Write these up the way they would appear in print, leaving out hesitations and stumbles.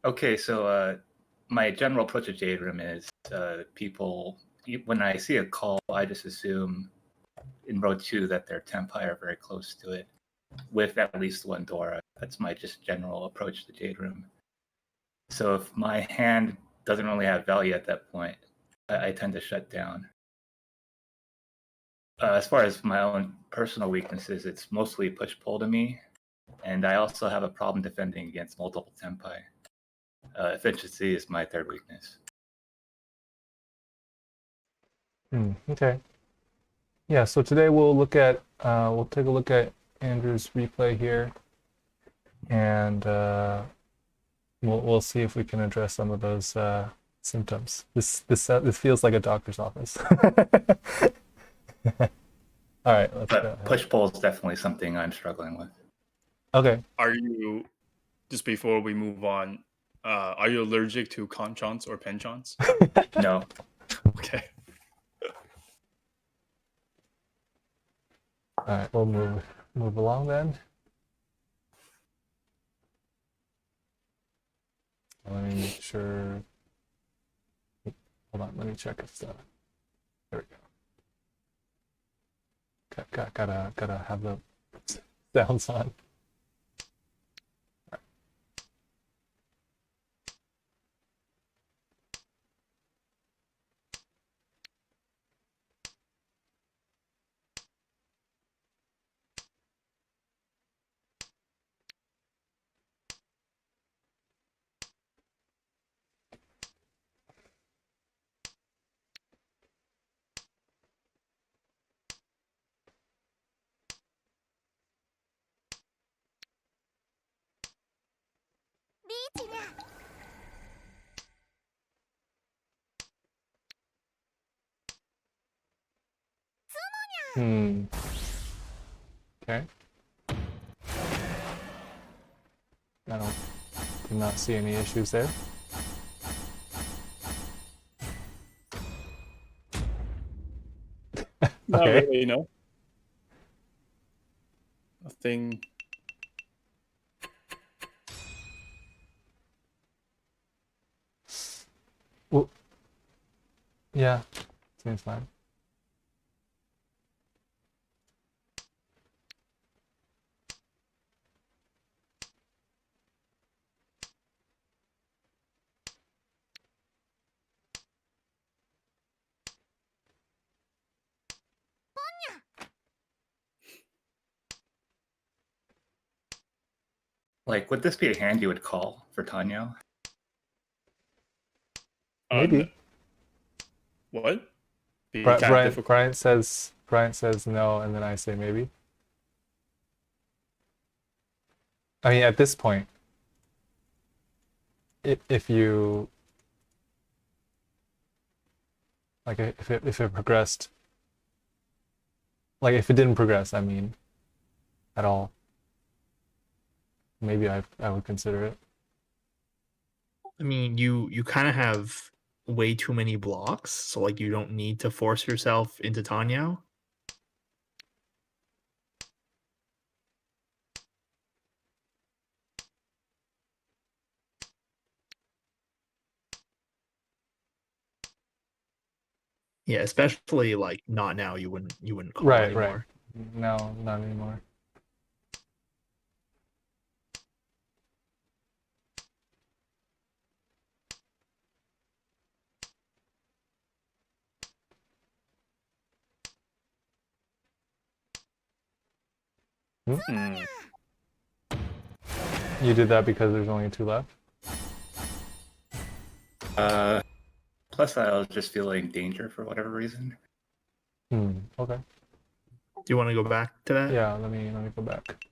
Okay, so my general approach to Jade Room is people, when I see a call, I just assume in row 2 that their tempi are very close to it with at least one Dora. That's my just general approach to Jade Room. So if my hand doesn't really have value at that point, I tend to shut down. As far as my own personal weaknesses, it's mostly push-pull to me, and I also have a problem defending against multiple tempi. Efficiency is my third weakness. Okay. Yeah, so today we'll take a look at Andrew's replay here, and we'll see if we can address some of those symptoms. This feels like a doctor's office. All right, let's go ahead. Push-pull is definitely something I'm struggling with. Okay. Are you, just before we move on, are you allergic to conchons or penchons? No. Okay. All right, we'll move along then. Let me make sure. Hold on, let me check if there we go. Gotta have the sounds on. Okay. I do not see any issues there. Not Okay. really, no. Nothing. Well, yeah, seems fine. Like, would this be a hand you would call for Tanyo? Maybe. What? Brian says no, and then I say maybe. I mean, at this point, if you like, if it progressed, like if it didn't progress, I mean, at all, maybe I would consider it. I mean, you kind of have way too many blocks, so like you don't need to force yourself into Tanyao. Yeah, especially like not now. You wouldn't call anymore. Right. No, not anymore. You did that because there's only 2 left? Plus, I was just feeling danger for whatever reason. Okay. Do you want to go back to that? Yeah, let me go back.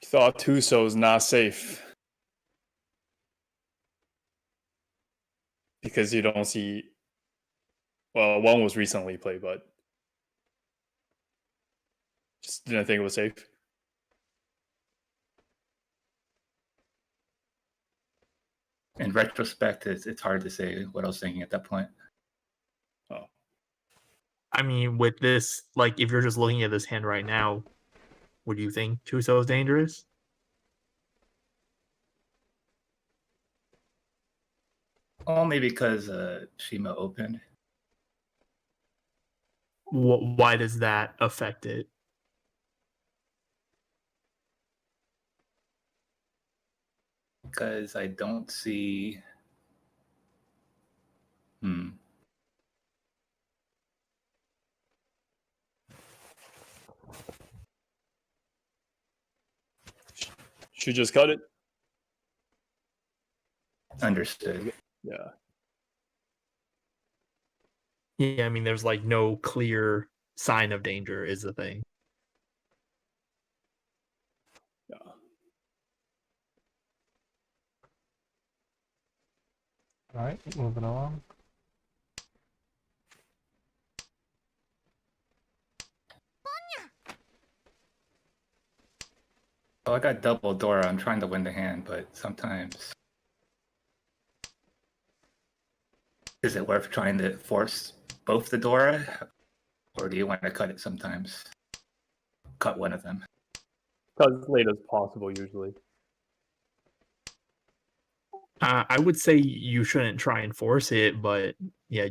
Thought Tuso is not safe. Because you don't see. Well, one was recently played, but just didn't think it was safe. In retrospect, it's hard to say what I was thinking at that point. Oh, I mean, with this, like, if you're just looking at this hand right now, would you think Chuso is dangerous? Only because Shima opened. Why does that affect it? Because I don't see. she just cut it. Understood. Yeah. Yeah, I mean, there's like no clear sign of danger, is the thing. Yeah. All right, moving along. Oh, I got double Dora. I'm trying to win the hand, but sometimes. Is it worth trying to force both the Dora? Or do you want to cut it sometimes? Cut one of them. Cut as late as possible, usually. I would say you shouldn't try and force it, but yeah,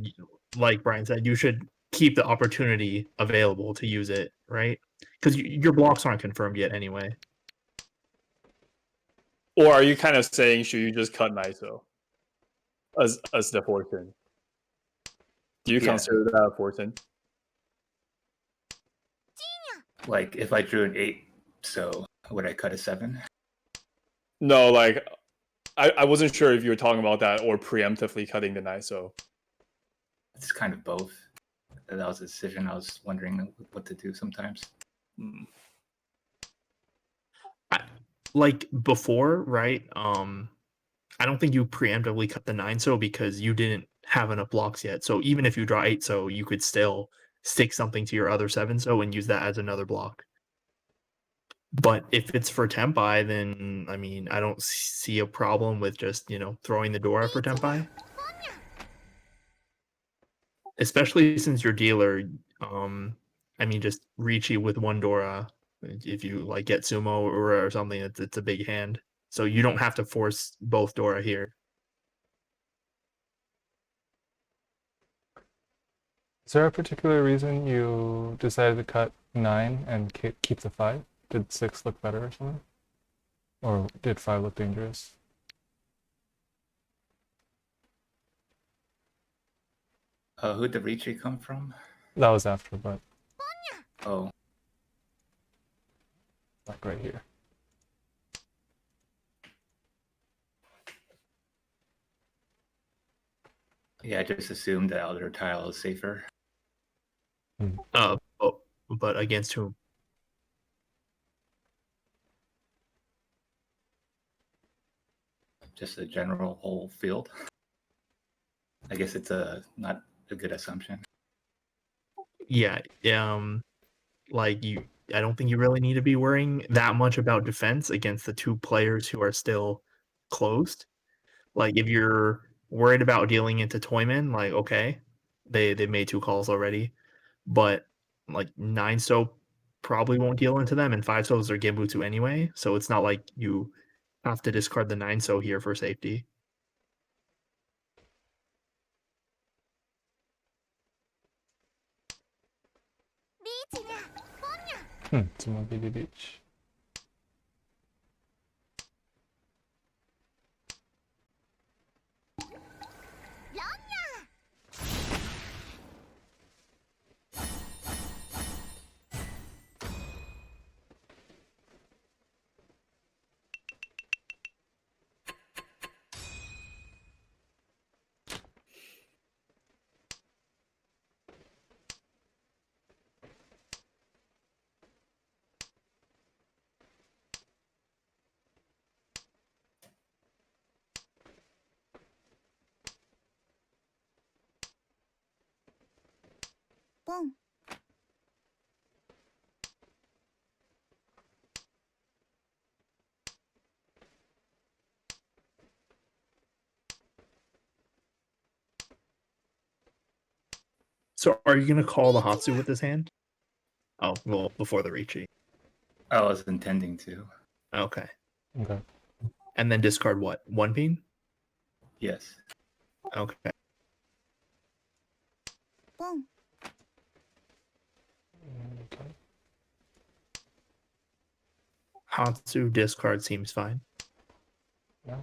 like Brian said, you should keep the opportunity available to use it, right? Because your blocks aren't confirmed yet anyway. Or are you kind of saying, should you just cut ISO as the fortune? Do you consider that a fortune? Like, if I drew an 8, so would I cut a 7? No, like, I wasn't sure if you were talking about that or preemptively cutting the ISO. It's kind of both. That was a decision I was wondering what to do sometimes. Like before, right? I don't think you preemptively cut the 9-so because you didn't have enough blocks yet. So even if you draw 8-so, you could still stick something to your other 7-so and use that as another block. But if it's for Tempai, then I mean, I don't see a problem with just, throwing the Dora for Tempai. Especially since your dealer, I mean, just Ricci with one Dora, if you like get Sumo or something, it's a big hand. So you don't have to force both Dora here. Is there a particular reason you decided to cut 9 and keep the 5? Did 6 look better or something? Or did 5 look dangerous? Who'd the Ricci come from? That was after, but Oh, like right here. yeah, I just assumed the outer tile is safer. But against whom? Just a general whole field. I guess it's not a good assumption. Yeah, like I don't think you really need to be worrying that much about defense against the two players who are still closed. Like if you're worried about dealing into Toyman, like okay, they made 2 calls already, but like 9-so probably won't deal into them, and 5-sos are Genbutsu anyway, so it's not like you have to discard the 9-so here for safety. Sumo BB Beach. So are you gonna call the Hatsu with this hand? Oh, well, before the Riichi. I was intending to. Okay. Okay. And then discard what? 1 pin? Yes. Okay. Okay. Hatsu discard seems fine. Yeah.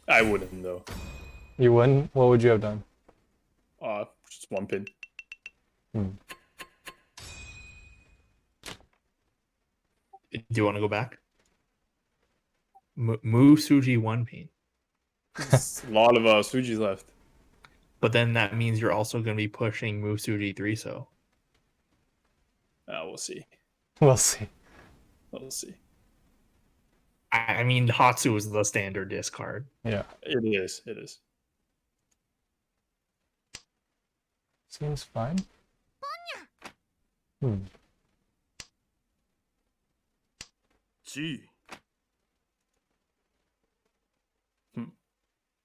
I wouldn't though. You wouldn't? What would you have done? Just 1 pin. Hmm. Do you want to go back? Move Suji 1 pin. There's a lot of Sujis left. But then that means you're also going to be pushing Move Suji 3 so. We'll see. We'll see. We'll see. I mean, Hatsu is the standard discard. Yeah. It is. It is. Seems fine. Hmm. Gee.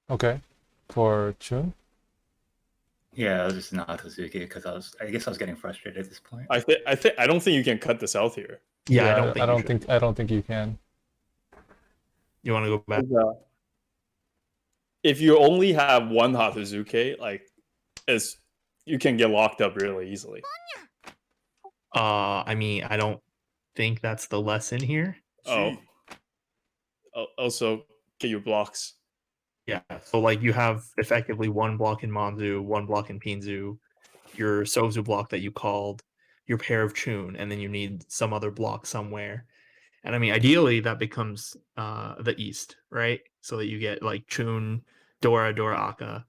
Okay. For Chun? Yeah, I was just not Suzuki because I guess I was getting frustrated at this point. I don't think you can cut the south here. Yeah, I don't think you can. You want to go back? If you only have one Hatazuke, like, you can get locked up really easily. I mean, I don't think that's the lesson here. Also, get your blocks. Yeah. So like you have effectively 1 block in Manzu, 1 block in Pinzu, your Sozu block that you called, your pair of Chun, and then you need some other block somewhere. And I mean, ideally that becomes the East, right? So that you get like Chun, Dora, Dora Aka.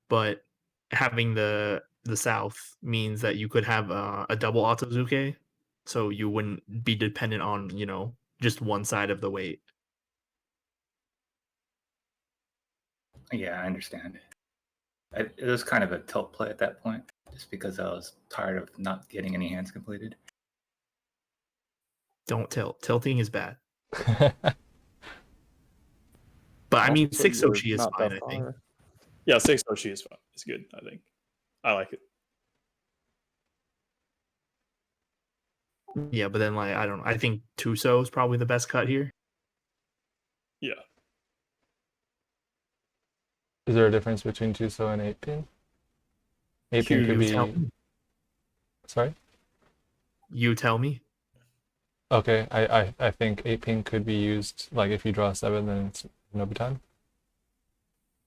But having the South means that you could have a double Otozuke, so you wouldn't be dependent on, just one side of the weight. Yeah, I understand. It was kind of a tilt play at that point, just because I was tired of not getting any hands completed. Don't tilt. Tilting is bad. But I mean, 6 Sochi is fine, I think. Yeah, 6 Sochi is fine. It's good, I think. I like it. Yeah, but then like I don't know. I think Tuso is probably the best cut here. Yeah. Is there a difference between Tuso and 8 pin? 8 pin could be. Sorry? You tell me. Okay, I think 8 pin could be used, like if you draw 7, then it's Nobutan.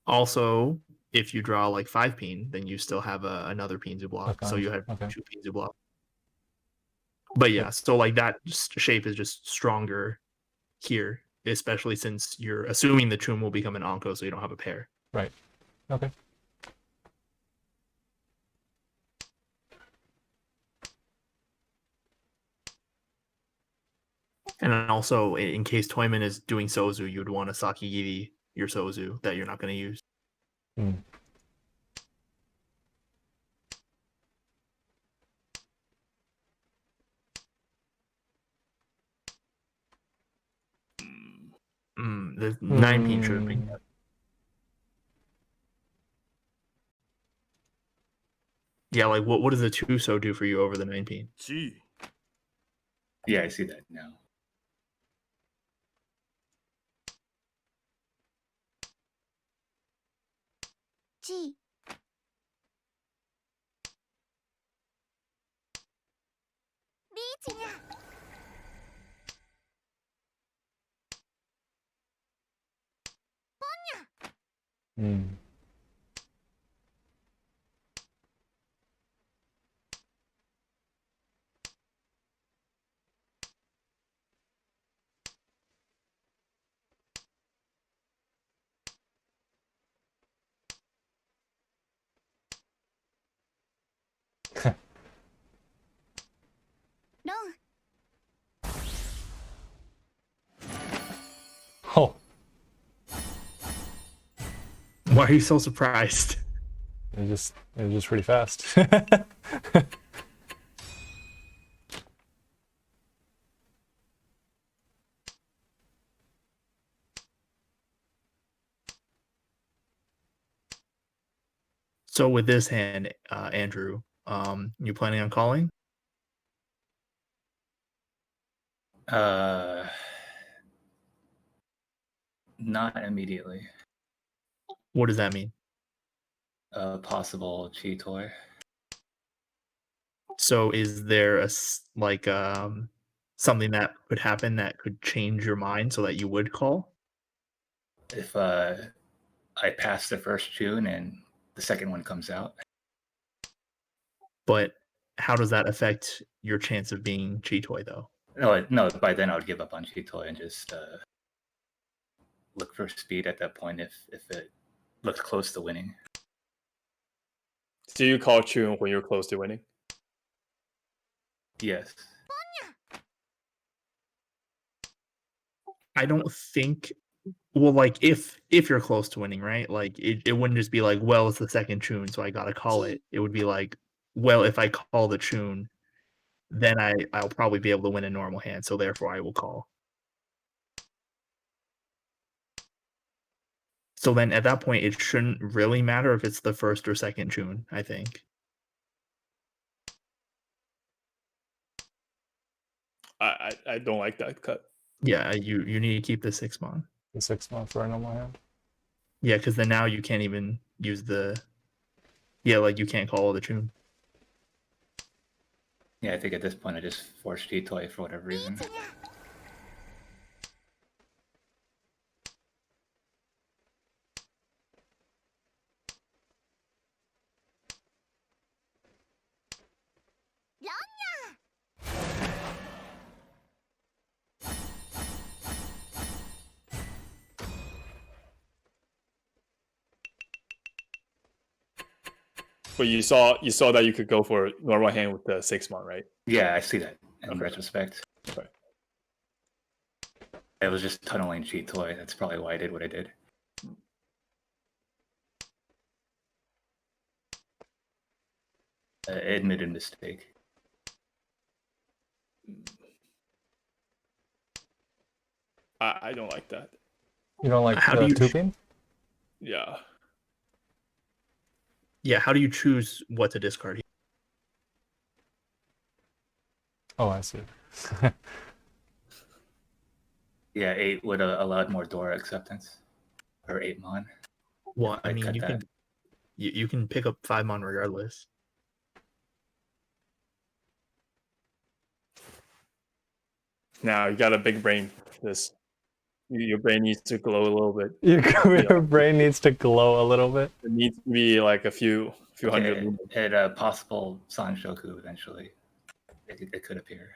Also, if you draw like 5 pin, then you still have another Pinzu block. So you have 2 Pinzu blocks. But yeah, so like that shape is just stronger here, especially since you're assuming the Chun will become an Anko, so you don't have a pair. Right. Okay. And then also, in case Toyman is doing Sozu, you'd want to Sakigiri your Sozu that you're not going to use. Hmm. The 9 pin should have been cut. Yeah, like what does the Tuso do for you over the 9 pin? Yeah, I see that now. Hmm. Oh, Why are you so surprised? it was just pretty fast. So with this hand, Andrew, you planning on calling? Not immediately. What does that mean? Possible chi toy. So is there something that could happen that could change your mind so that you would call? If I pass the first tune and the second one comes out. But how does that affect your chance of being Cheetoy though? No. By then I would give up on chi toy and just look for speed at that point if it looks close to winning. Do you call tune when you're close to winning? Yes. I don't think. Well, like if you're close to winning, right? Like it wouldn't just be like, well, it's the second tune, so I gotta call it. It would be like, well, if I call the tune, then I'll probably be able to win a normal hand, so therefore I will call. So then at that point, it shouldn't really matter if it's the first or second tune, I think. I don't like that cut. Yeah, you need to keep the 6-mon. The 6-month for a normal hand. Yeah, because then now you can't even use the. Yeah, like you can't call the tune. Yeah, I think at this point I just force chi toy for whatever reason. But you saw that you could go for a normal hand with the 6-mon, right? Yeah, I see that in Okay. retrospect. Okay. I was just tunneling chi toy. That's probably why I did what I did. Admitted mistake. I don't like that. You don't like How the do you 2-pin? Yeah. Yeah, how do you choose what to discard here? Oh, I see. Yeah, 8 would have allowed more Dora acceptance. Or 8-mon. Well, I I'd mean, cut you that. can you can pick up 5-mon regardless. Now you got a big brain. Your brain needs to glow a little bit. Your brain needs to glow a little bit. It needs to be like a few hundred. Okay, at a possible Sanshoku eventually. It could appear.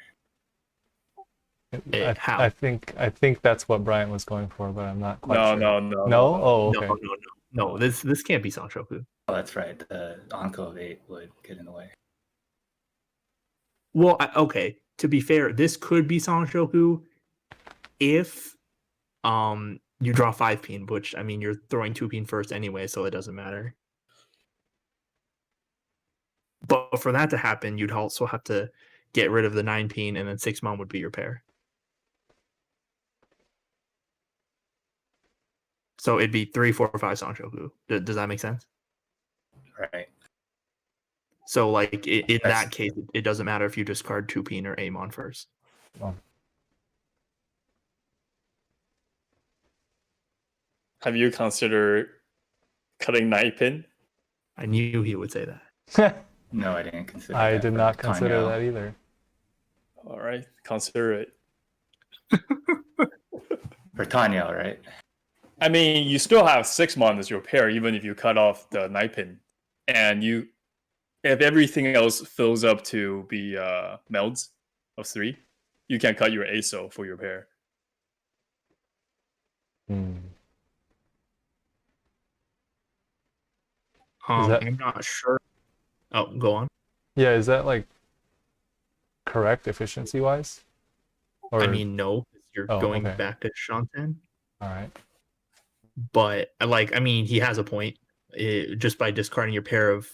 How? I think that's what Brian was going for, but I'm not quite sure. No. No? Oh, okay. No. This can't be Sanshoku. Oh, that's right. The Anko of 8 would get in the way. Well, okay. To be fair, this could be Sanshoku if you draw 5-pin, which I mean you're throwing 2-pin first anyway, so it doesn't matter. But for that to happen, you'd also have to get rid of the 9-pin, and then 6-mon would be your pair. So it'd be 3, 4, 5 Sanshoku. Does that make sense? Right. So like in that case, it doesn't matter if you discard 2-pin or Amon first. Oh. Have you considered cutting 9-pin? I knew he would say that. No, I didn't consider I that did for not consider Tanyo. that either. All right, consider it. For Tanyo, right? I mean, you still have 6-mon as your pair, even if you cut off the 9-pin, and if everything else fills up to be melds of 3, you can cut your ASO for your pair. I'm not sure. Oh, go on. Yeah, is that like correct efficiency wise? Or I mean, no, you're going okay. back to Shantan. All right. But like, I mean, he has a point. Just by discarding your pair of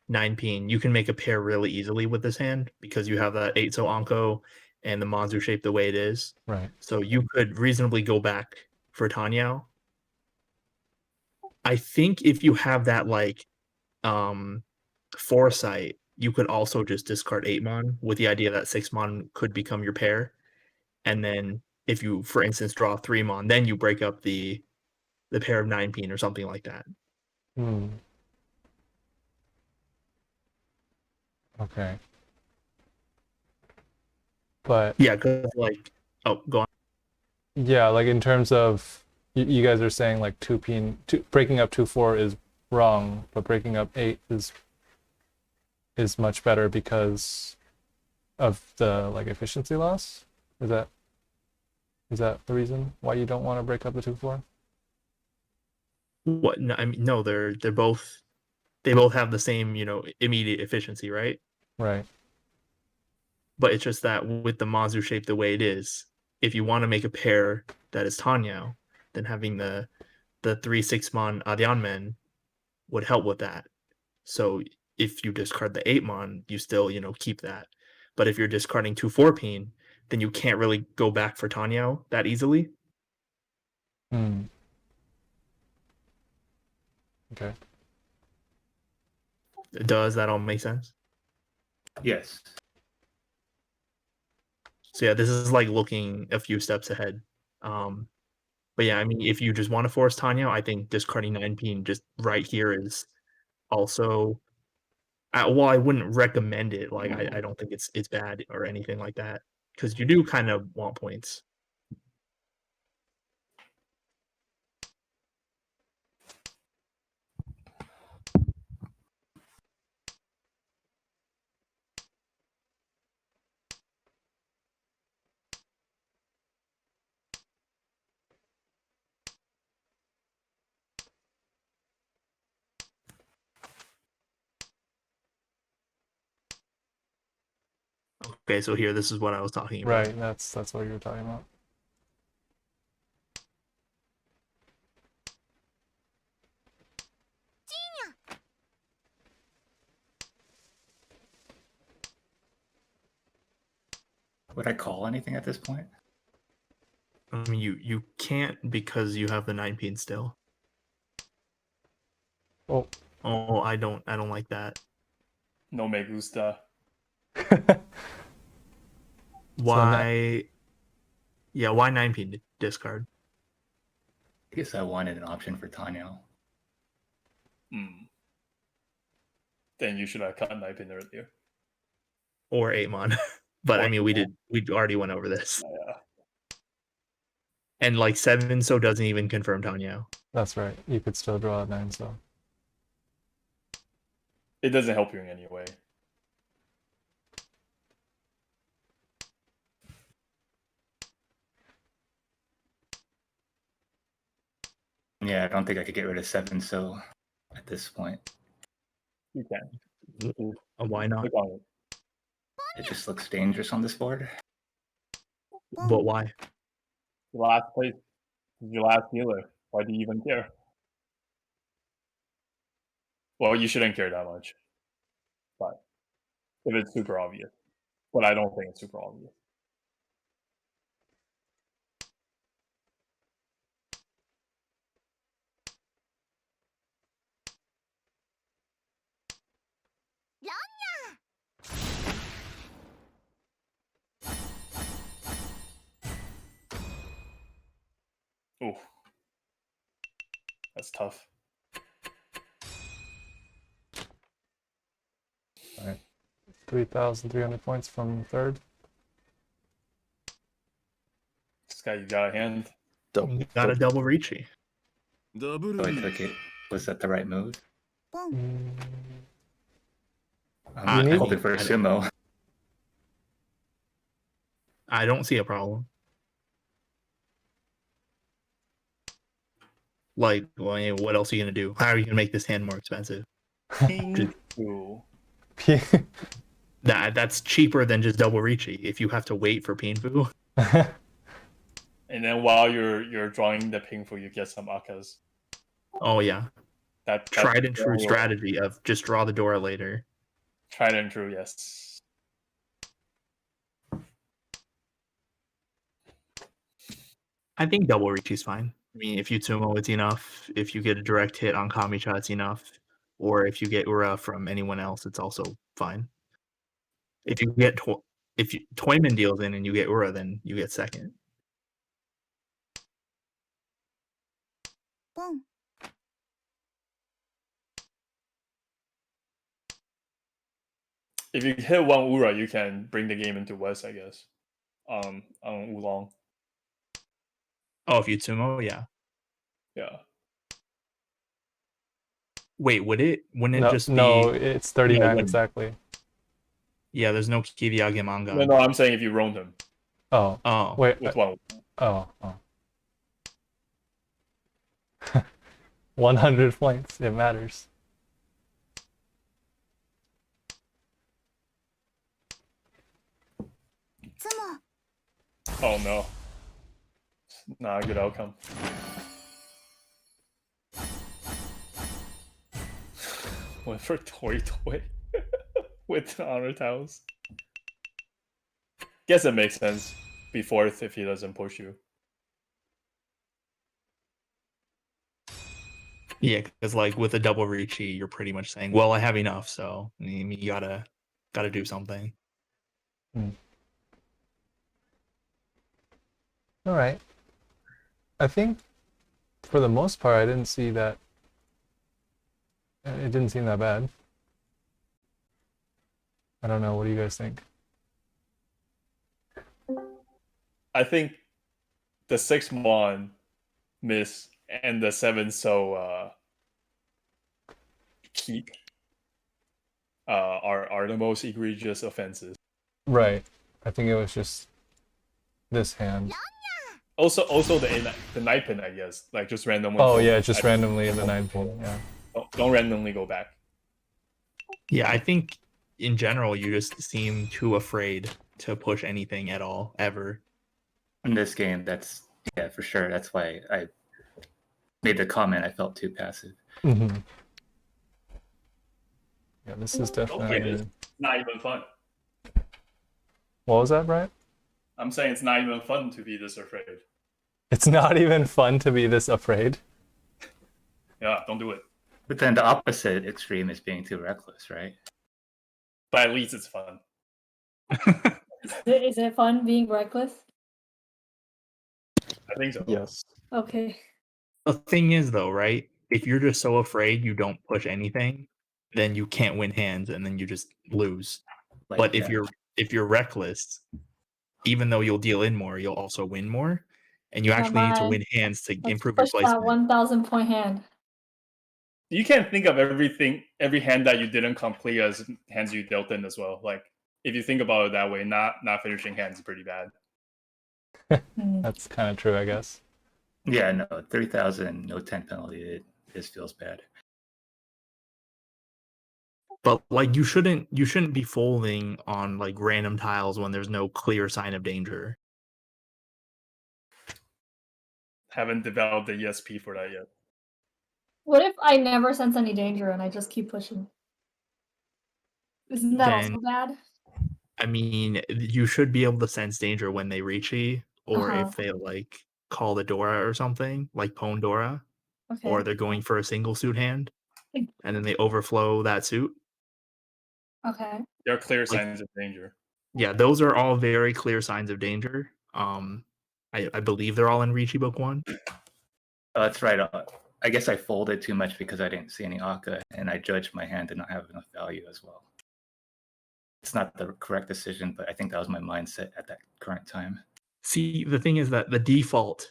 9-pin, you can make a pair really easily with this hand because you have that 8-so Anko and the Monzu shape the way it is. Right. So you could reasonably go back for Tanyao. I think if you have that like Foresight, you could also just discard 8-mon with the idea that 6-mon could become your pair. And then if you, for instance, draw 3-mon, then you break up the pair of 9-pin or something like that. Hmm. Okay. But Yeah, because like, oh, go on. yeah, like in terms of you guys are saying like breaking up 2/4 is wrong, but breaking up 8 is much better because of the like efficiency loss. Is that the reason why you don't want to break up the 2/4? What? No, I mean, no, they both have the same, immediate efficiency, right? Right. But it's just that with the Mazu shape the way it is, if you want to make a pair that is Tanyao, then having the 3/6-mon Adianmen would help with that. So if you discard the 8-mon, you still, keep that. But if you're discarding 2/4-pin, then you can't really go back for Tanyao that easily. Hmm. Okay. Does that all make sense? Yes. So yeah, this is like looking a few steps ahead. But yeah, I mean, if you just want to force Tanya, I think discarding 9-pin just right here is also. Well, I wouldn't recommend it. Like, I don't think it's bad or anything like that because you do kind of want points. Okay, so here, this is what I was talking about. Right. That's what you were talking about. Would I call anything at this point? I mean, you can't because you have the 9-pin still. Oh. Oh, I don't like that. No me gusta. Why? Yeah, why 9-pin discard? I guess I wanted an option for Tanya. Then you should have cut knife in earlier. Or 8-mon. But Or I mean, we already went over this. Yeah. And like 7 so doesn't even confirm Tanya. That's right. You could still draw a 9 so. It doesn't help you in any way. Yeah, I don't think I could get rid of 7 so at this point. You can. Why not? Click on it. It just looks dangerous on this board. But why? Your last place. Your last healer. Why do you even care? Well, you shouldn't care that much. But if it's super obvious. But I don't think it's super obvious. Ooh. That's tough. All right. 3,300 points from third. This guy, you got a hand. You got a double Ricci. So I took it. Was that the right move? Mm, I'm need- hoping for a sumo. I don't see a problem. Like, well, what else are you gonna do? How are you gonna make this hand more expensive? Ooh. That's cheaper than just double Ricci if you have to wait for Paifu. And then while you're drawing the Paifu, you get some Akas. Oh yeah. That's Tried and true very strategy of just draw the Dora later. Tried and true, yes. I think double Ricci's fine. I mean, if you Tsumo, it's enough. If you get a direct hit on Kamicha, it's enough. or if you get Ura from anyone else, it's also fine. If you get if Toyman deals in and you get Ura, then you get second. If you hit one Ura, you can bring the game into West, I guess. On Oolong. Oh, if you Tsumo, yeah. Yeah. Wait, wouldn't it No, just no, be it's 39 wouldn't. exactly. Yeah, there's no Kiryage manga. No, I'm saying if you roamed him Oh, Oh. wait. with one. Oh. 100 points. It matters. Oh no. It's not a good outcome. Went for Toy with honor tiles. Guess it makes sense. Be fourth if he doesn't push you. Yeah, because like with a double Ricci, you're pretty much saying, well, I have enough, so I mean, you gotta do something. All right. I think for the most part, I didn't see that. It didn't seem that bad. I don't know. What do you guys think? I think the 6 Mon miss and the 7 so keep are the most egregious offenses. Right. I think it was just this hand. Also the knight pin, I guess, like just randomly. Oh yeah, just randomly in the 9 pin. Yeah. Don't randomly go back. Yeah, I think in general you just seem too afraid to push anything at all ever. In this game, that's for sure. That's why I made the comment. I felt too passive. Mm-hmm. Yeah, this is definitely. It's not even fun. What was that, Brian? I'm saying it's not even fun to be this afraid. It's not even fun to be this afraid. Yeah, don't do it. But then the opposite extreme is being too reckless, right? But at least it's fun. Is it fun being reckless? I think so. Yes. Okay. The thing is, though, right? If you're just so afraid you don't push anything, then you can't win hands, and then you just lose. Like, But if you're reckless, even though you'll deal in more, you'll also win more, and you actually need to win hands to Let's improve your push that placement. 1,000 point hand. You can't think of every hand that you didn't complete as hands you dealt in as well. Like if you think about it that way, not finishing hands is pretty bad. That's kind of true, I guess. yeah, no, 3,000, no 10 penalty. It just feels bad. But like you shouldn't be folding on like random tiles when there's no clear sign of danger. Haven't developed the ESP for that yet. What if I never sense any danger and I just keep pushing? Isn't that Then- also bad? I mean, you should be able to sense danger when they Ricci, or Uh-huh. if they like call the Dora or something, like Pwn Dora, Okay. or they're going for a single suit hand, and then they overflow that suit. Okay. There are clear signs of danger. Yeah, those are all very clear signs of danger. I believe they're all in Ricci Book 1. Oh, that's right. I guess I folded too much because I didn't see any Aka, and I judged my hand to not have enough value as well. It's not the correct decision, but I think that was my mindset at that current time. See, the thing is that the default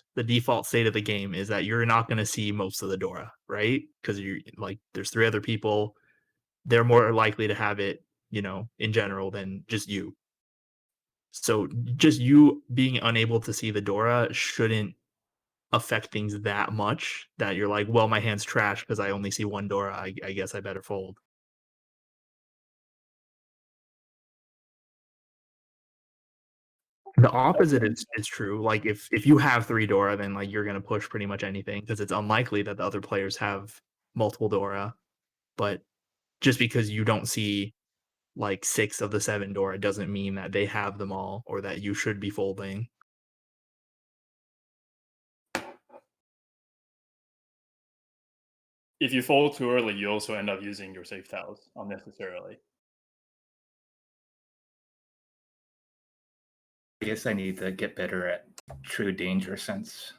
state of the game is that you're not going to see most of the Dora, right? Because you're like, there's 3 other people. They're more likely to have it, in general than just you. So just you being unable to see the Dora shouldn't affect things that much that you're like, well, my hand's trash because I only see 1 Dora. I guess I better fold. The opposite is true. Like if you have 3 Dora, then like you're gonna push pretty much anything because it's unlikely that the other players have multiple Dora. But just because you don't see like 6 of the 7 Dora doesn't mean that they have them all or that you should be folding. if you fold too early, you also end up using your safe tiles unnecessarily. I guess I need to get better at true danger sense.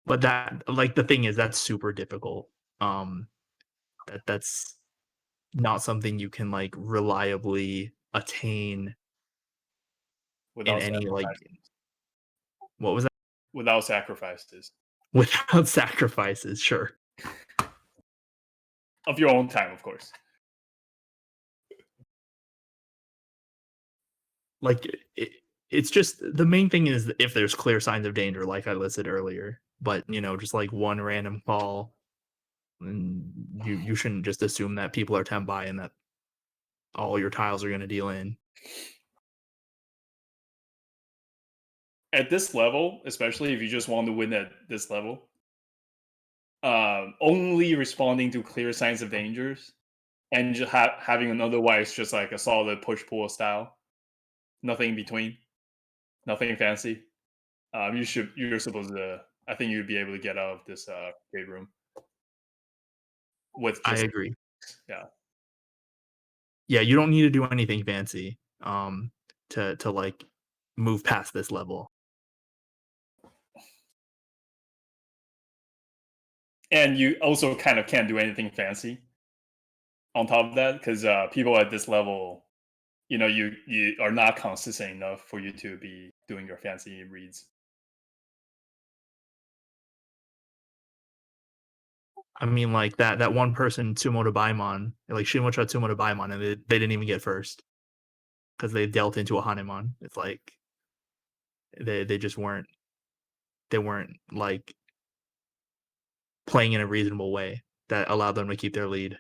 But that, like, the thing is, that's super difficult. That's not something you can like reliably attain Without in any like sacrifices. what was that? Without sacrifices Without sacrifices, sure. of your own time, of course. Like it's just the main thing is if there's clear signs of danger, like I listed earlier. But just like one random call, and you shouldn't just assume that people are temp by and that all your tiles are going to deal in. At this level, especially if you just want to win at this level, only responding to clear signs of dangers and just having an otherwise just like a solid push-pull style, nothing in between, nothing fancy. You're supposed to. I think you'd be able to get out of this trade room with I just agree. yeah. Yeah, you don't need to do anything fancy to like move past this level. And you also kind of can't do anything fancy on top of that because people at this level, you are not consistent enough for you to be doing your fancy reads. I mean, like that one person Sumo to Baimon, like Shimocha Sumo to Baimon, and they didn't even get first because they dealt into a Hanemon. It's like they just weren't like playing in a reasonable way that allowed them to keep their lead.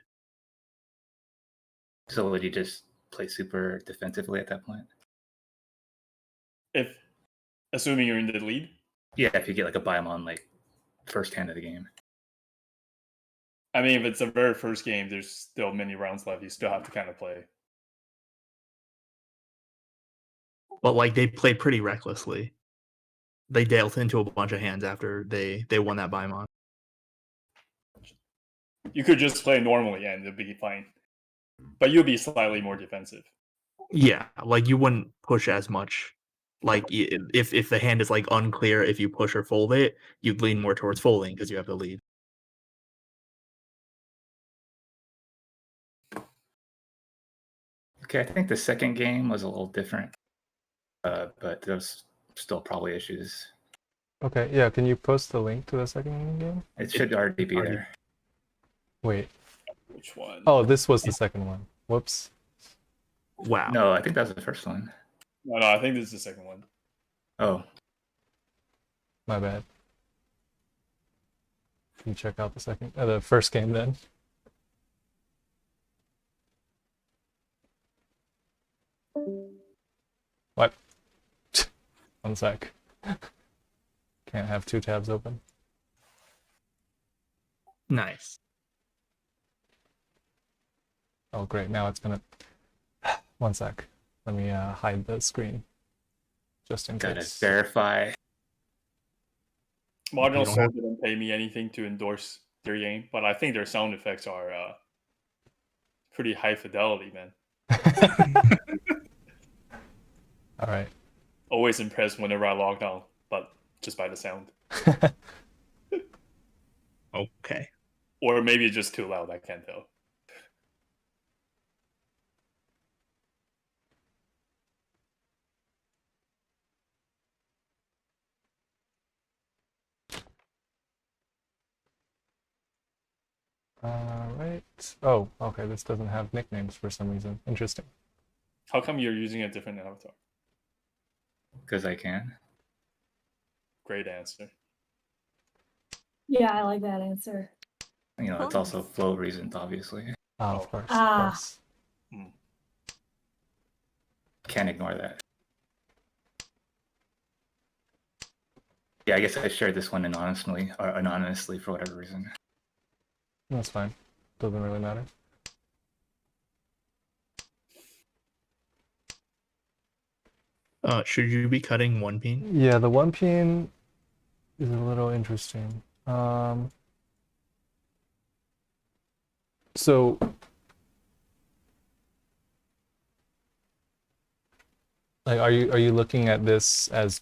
So would you just play super defensively at that point? If assuming you're in the lead, Yeah, if you get like a Biomon like first hand of the game. I mean, if it's the very first game, there's still many rounds left. You still have to kind of play. But like they played pretty recklessly. They dealt into a bunch of hands after they won that Baimon. You could just play normally and it'd be fine, but you'll be slightly more defensive. Yeah, like you wouldn't push as much. Like if the hand is like unclear, if you push or fold it, you'd lean more towards folding because you have the lead. Okay, I think the second game was a little different, but there's still probably issues. Okay, yeah, can you post the link to the second game? It should already be already- there. Wait. Which one? Oh, this was the second one. Whoops. Wow. No, I think that was the first one. No, I think this is the second one. Oh, My bad. Can you check out the first game then? What? One sec. Can't have two tabs open. Nice. Oh, great. Now it's gonna. One sec. Let me hide the screen. Just in gotta case. verify. Mahjong don't Soul have- didn't pay me anything to endorse their game, but I think their sound effects are pretty high fidelity, man. All right. Always impressed whenever I log on, but just by the sound. Okay. Or maybe it's just too loud, I can't tell. Right. Oh, okay. This doesn't have nicknames for some reason. Interesting. How come you're using a different avatar? Because I can. Great answer. Yeah, I like that answer. You know, it's also flow reasons, obviously. Oh, Oh. of course. Of Ah. course. Can't ignore that. Yeah, I guess I shared this one anonymously for whatever reason. That's fine. Doesn't really matter. Should you be cutting one pin? Yeah, the one pin is a little interesting. So like are you looking at this as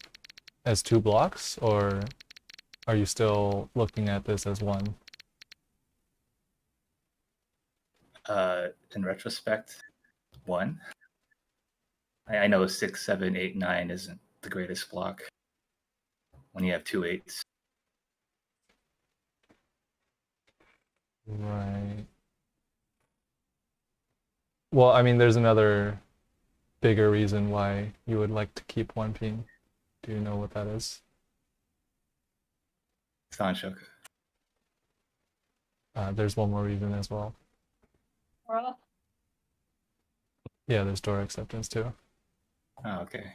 two blocks, or are you still looking at this as one? In retrospect, one. I know 6, 7, 8, 9 isn't the greatest block when you have 2 8s. Right. Well, I mean, there's another bigger reason why you would like to keep one ping. Do you know what that is? Sancho. There's one more reason as well. Bruh. Yeah, there's door acceptance too. Oh, okay.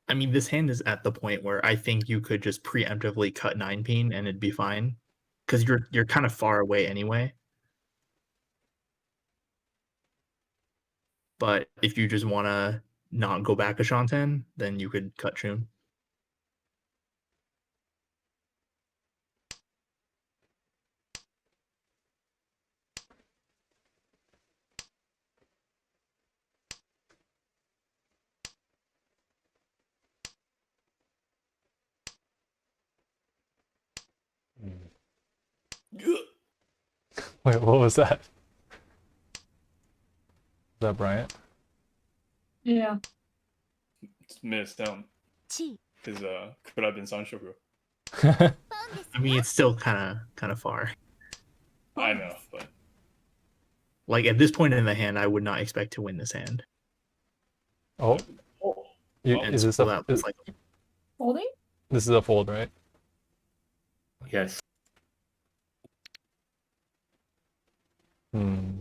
I mean, this hand is at the point where I think you could just preemptively cut 9-pin and it'd be fine, because you're kind of far away anyway. But if you just want to not go back a Shanten, then you could cut Chun. Wait, what was that? Is that Bryant? Yeah. It's missed down. Because could have been Sancho. I mean, it's still kind of far. I know, but Like at this point in the hand, I would not expect to win this hand. Oh, And is this so a that's like Folding? this is a fold, right? Yes. Hmm.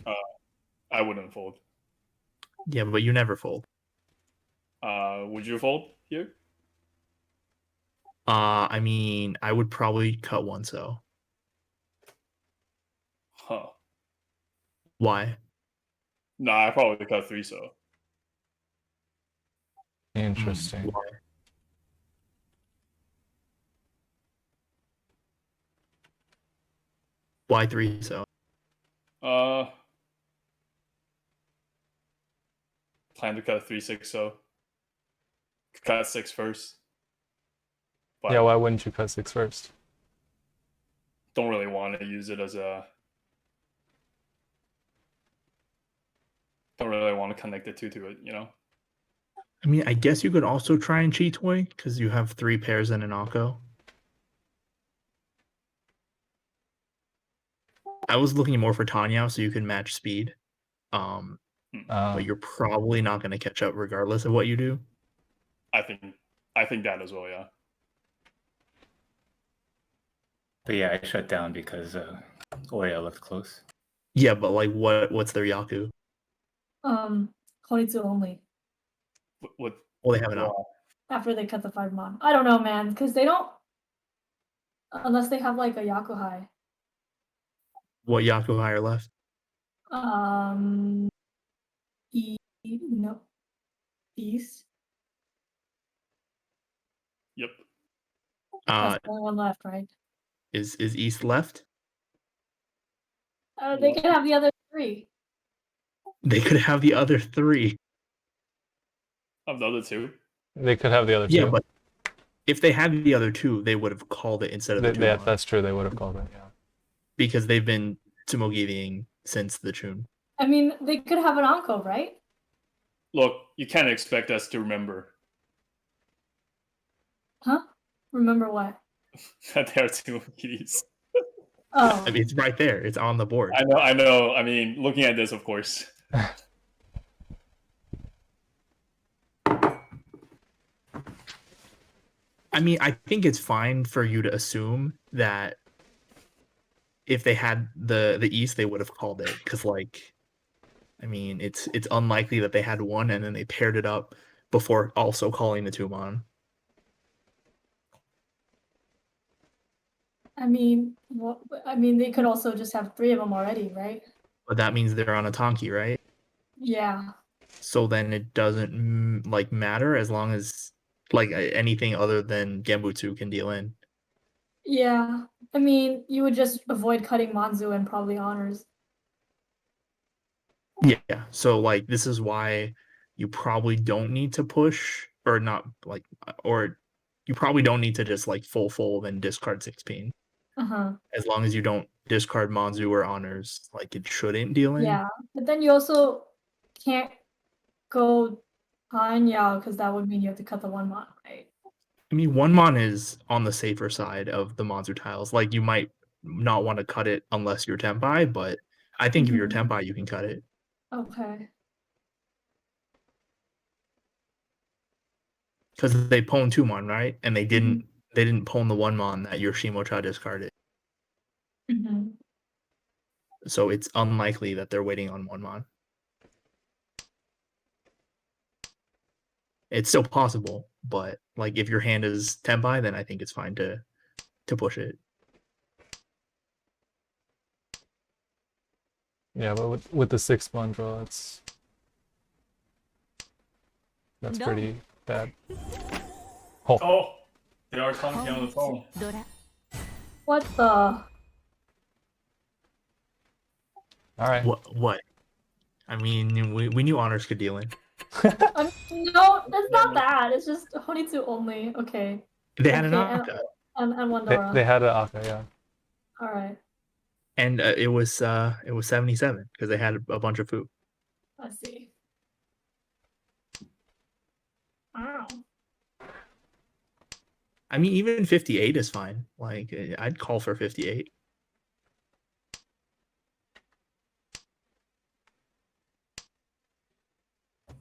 I wouldn't fold. yeah, but you never fold. Would you fold here? I mean, I would probably cut one. So Huh. why? No, I probably cut 3 so. Interesting. Why? Why 3 so? Plan to cut 3 6 so. Cut 6 first. But Yeah, why wouldn't you cut 6 first? don't really want to use it as a. Don't really want to connect the 2 to it, you know? I mean, I guess you could also try and cheat toy because you have 3 pairs and an Akko. I was looking more for Tanya so you can match speed. But you're probably not going to catch up regardless of what you do. I think that as well, yeah. But yeah, I shut down because Oya looked close. Yeah, but like what's their Yaku? Koitsu only. What Well, they have an Akko. After they cut the 5 mon. I don't know, man, because they don't. Unless they have like a Yakuhai. What Yaku higher left? No. East. Yep. That's the only one left, right? Is East left? They could have the other 3. They could have the other 3. Of the other 2. They could have the other Yeah, two. but if they had the other 2, they would have called it instead of the 2. That's true. They would have called it. Yeah. Because they've been Tsumogivying since the Chun. I mean, they could have an Anko, right? Look, you can't expect us to remember Huh? Remember what? that there are 2 kitties. Oh. I mean, it's right there. It's on the board. I know. I mean, looking at this, of course. I mean, I think it's fine for you to assume that if they had the East, they would have called it. Because, like, I mean, it's unlikely that they had one and then they paired it up before also calling the Tumon. I mean, they could also just have 3 of them already, right? But that means they're on a Tonki, right? Yeah. So then it doesn't like matter as long as like anything other than Gembutsu can deal in. Yeah. I mean, you would just avoid cutting Manzu and probably honors. Yeah. So like this is why you probably don't need to push or not like or you probably don't need to just like full fold and discard 16. Uh-huh. As long as you don't discard Manzu or honors, like it shouldn't deal in. Yeah. But then you also can't go Han Yao because that would mean you have to cut the 1 mon, right? I mean, 1 mon is on the safer side of the Manzu tiles. Like you might not want to cut it unless you're Tenpai, but I think if you're Mhm. Tenpai, you can cut it. Okay. Because they pwn 2 mon, right? And they Mm-hmm. didn't pwn the 1 mon that your Shimocha discarded. Mm-hmm. So it's unlikely that they're waiting on 1 mon. It's still possible, but like if your hand is Tenpai, then I think it's fine to push it. Yeah, but with the 6-1 draw, that's No. pretty bad. Oh, Oh, they are talking on the phone. ドラ What the? all right. What? I mean, we knew honors could deal in. No, that's not bad. It's just Honitsu only. Okay. They had an Okay, Aka, and one They Dora. had an Aka, yeah. All right. and it was 77 because they had a bunch of food. I see. Wow. I mean, even 58 is fine. Like I'd call for 58.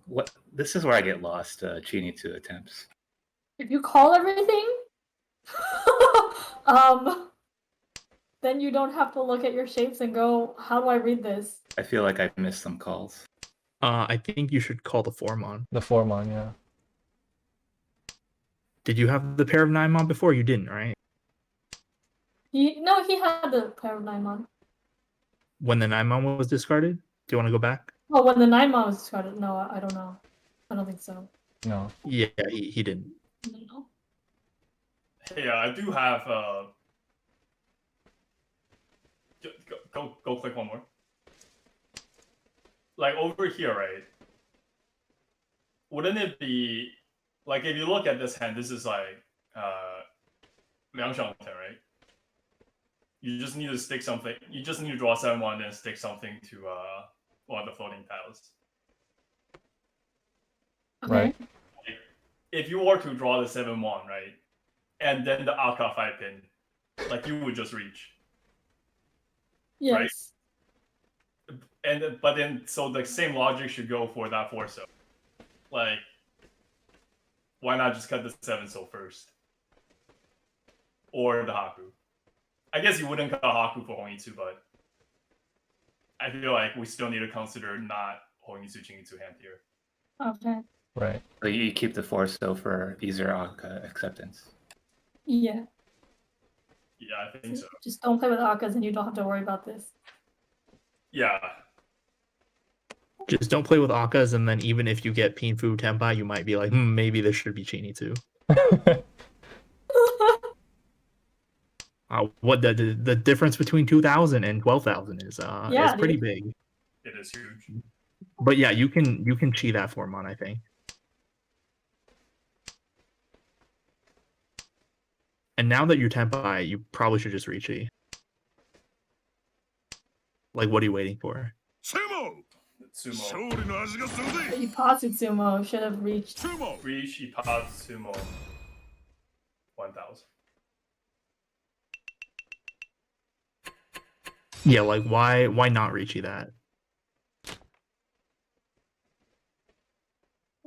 What? This is where I get lost. Genie 2 attempts. If you call everything, then you don't have to look at your shapes and go, how do I read this? I feel like I missed some calls. I think you should call the 4-mon. The 4-mon, yeah. Did you have the pair of 9-mon before? You didn't, right? He had the pair of 9-mon. When the 9-mon was discarded? Do you want to go back? Oh, when the 9-mon was discarded. No, I don't know. I don't think so. No. Yeah, he didn't. No. Hey, I do have. Go click one more. Like over here, right? Wouldn't it be like if you look at this hand? This is like Mahjong, right? You just need to stick something. You just need to draw 7-1 and stick something to one of the floating tiles. Okay. Right. If you were to draw the 7-1, right, and then the Aka 5-pin, like you would just reach. Yes. And but then so the same logic should go for that 4-so. Like, why not just cut the 7-so first? Or the Haku. I guess you wouldn't cut Haku for Honitsu, but I feel like we still need to consider not Honitsu Chinitsu hand here. Okay. Right. So you keep the 4-so for easier Aka acceptance. Yeah. Yeah, I think so. Just don't play with Akas and you don't have to worry about this. Yeah. Just don't play with Akas, and then even if you get Paifu Tenpai, you might be like, maybe this should be Chini too. What the difference between 2,000 and 12,000 is Yeah, is pretty dude. big. It is huge. But yeah, you can chi that 4-mon, I think. And now that you're Tenpai, you probably should just reach chi. Like, what are you waiting for? Sumo! Ipatsu Sumo should have reached. Reach Ipad Sumo 1000. Yeah, like why not reach that?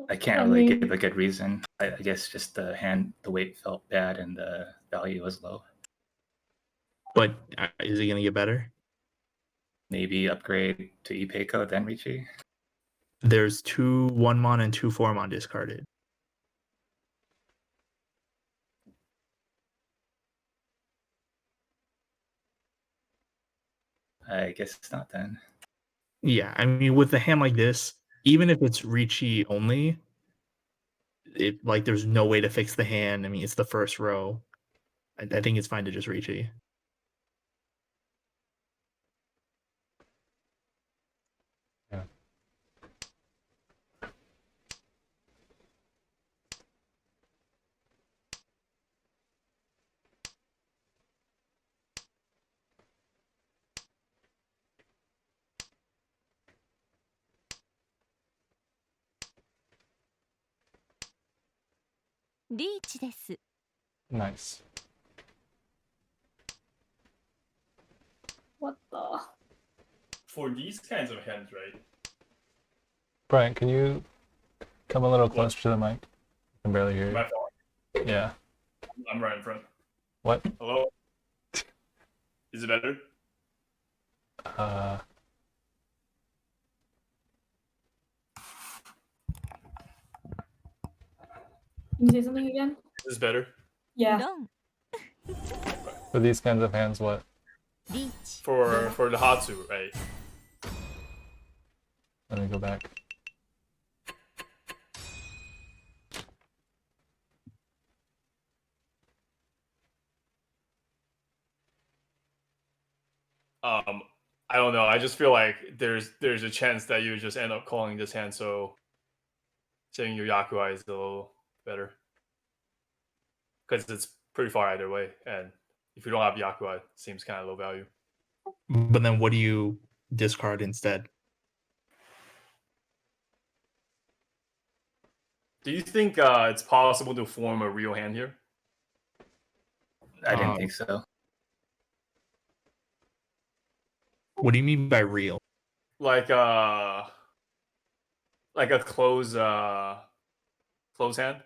I can't really give a good reason. I guess just the weight felt bad and the value was low. But is it gonna get better? Maybe upgrade to Ipeiko, then Richi. There's 2 1-mon and 2 4-mon discarded. I guess it's not then. Yeah, I mean, with a hand like this, even if it's Richi only, it like there's no way to fix the hand. I mean, it's the first row. I think it's fine to just Ricci. Yeah. Nice. What the? For these kinds of hands, right? Brian, can you come a little What? closer to the mic? I can barely hear My you. fault. Yeah. I'm right in front. What? Hello? Is it better? Uh, Can you say something again? Is this better? Yeah. for these kinds of hands, what? For the Hatsu, right? Let me go back. I don't know. I just feel like there's a chance that you just end up calling this hand, so saying your Yakuai is a little better. Because it's pretty far either way, and if you don't have Yakuai, it seems kind of low value. But then what do you discard instead? Do you think it's possible to form a real hand here? I didn't Um, think so. What do you mean by real? Like a close hand?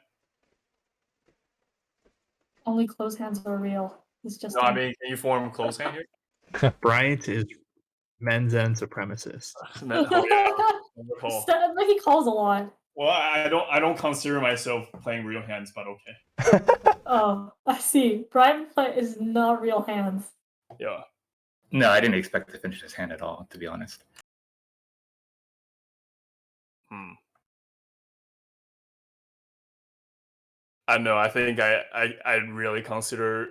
Only closed hands are real. It's just No, I mean, can you form close hand here? Bryant is men's end supremacist. Oh, yeah. Like he calls a lot. Well, I don't consider myself playing real hands, but okay. Oh, I see. Private play is not real hands. Yeah. No, I didn't expect to finish his hand at all, to be honest. I don't know. I think I'd really consider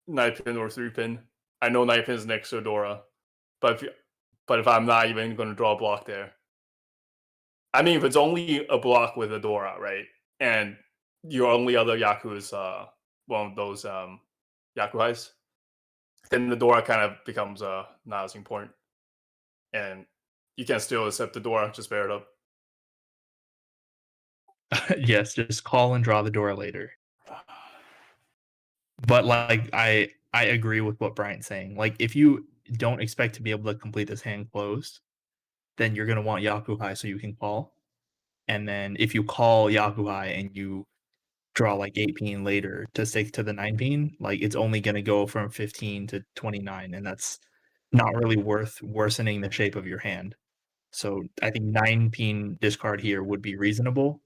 9-pin or 3-pin. I know 9-pin is next to Dora, but if I'm not even going to draw a block there, I mean, if it's only a block with a Dora, right, and your only other Yaku is one of those Yakuhais, then the Dora kind of becomes not as important, and you can still accept the Dora, just bear it up. Yes, just call and draw the door later. But like I agree with what Brian's saying. Like if you don't expect to be able to complete this hand closed, then you're gonna want Yakuhai so you can call. And then if you call Yakuhai and you draw like 18 later to stick to the 9-pin, like it's only gonna go from 15 to 29, and that's not really worth worsening the shape of your hand. So I think 9-pin discard here would be reasonable.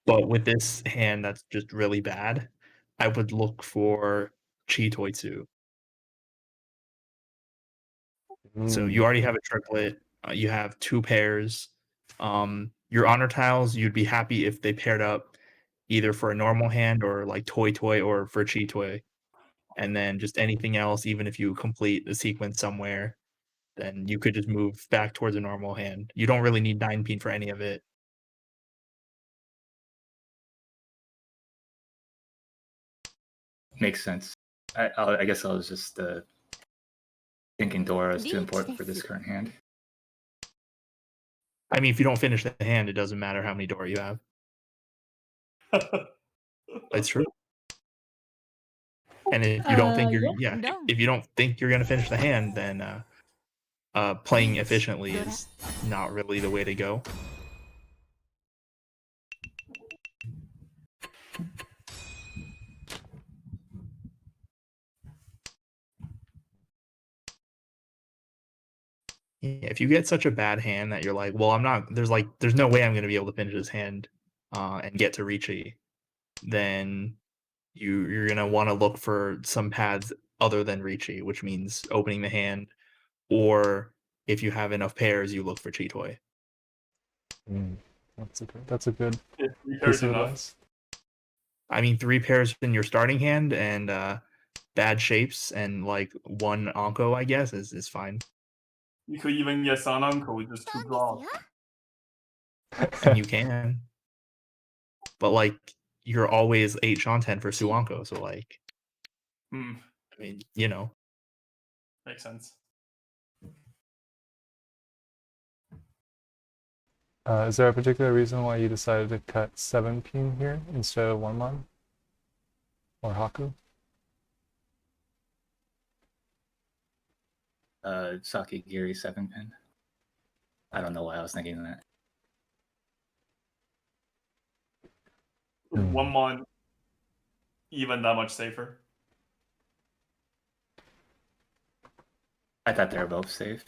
But with this hand that's just really bad, I would look for Chi-Toitsu. So you already have a triplet. You have 2 pairs. Your honor tiles, you'd be happy if they paired up either for a normal hand or like Toy or for Chi-Toi. And then just anything else, even if you complete the sequence somewhere, then you could just move back towards a normal hand. You don't really need 9-pin for any of it. Makes sense. I guess I was just thinking Dora is too important for this current hand. I mean, if you don't finish the hand, it doesn't matter how many Dora you have. It's true. And if you don't think you're if you don't think you're gonna finish the hand, then playing efficiently is not really the way to go. Yeah, if you get such a bad hand that you're like, well, there's no way I'm gonna be able to finish this hand and get to Ricci, then you're gonna want to look for some paths other than Ricci, which means opening the hand, or if you have enough pairs, you look for Chi-Toi. That's a good If piece of enough. advice. I mean, 3 pairs in your starting hand and bad shapes and like one Anko, I guess, is fine. You could even get Sananko with just 2 draws. And you can. But like you're always 8 Shanten for Suanko, so like Hmm, I mean, you know. makes sense. Is there a particular reason why you decided to cut 7 pin here instead of 1 mon? Or Haku? Sakigiri 7-pin. I don't know why I was thinking that. Is Hmm. 1 mon even that much safer? I thought they were both safe.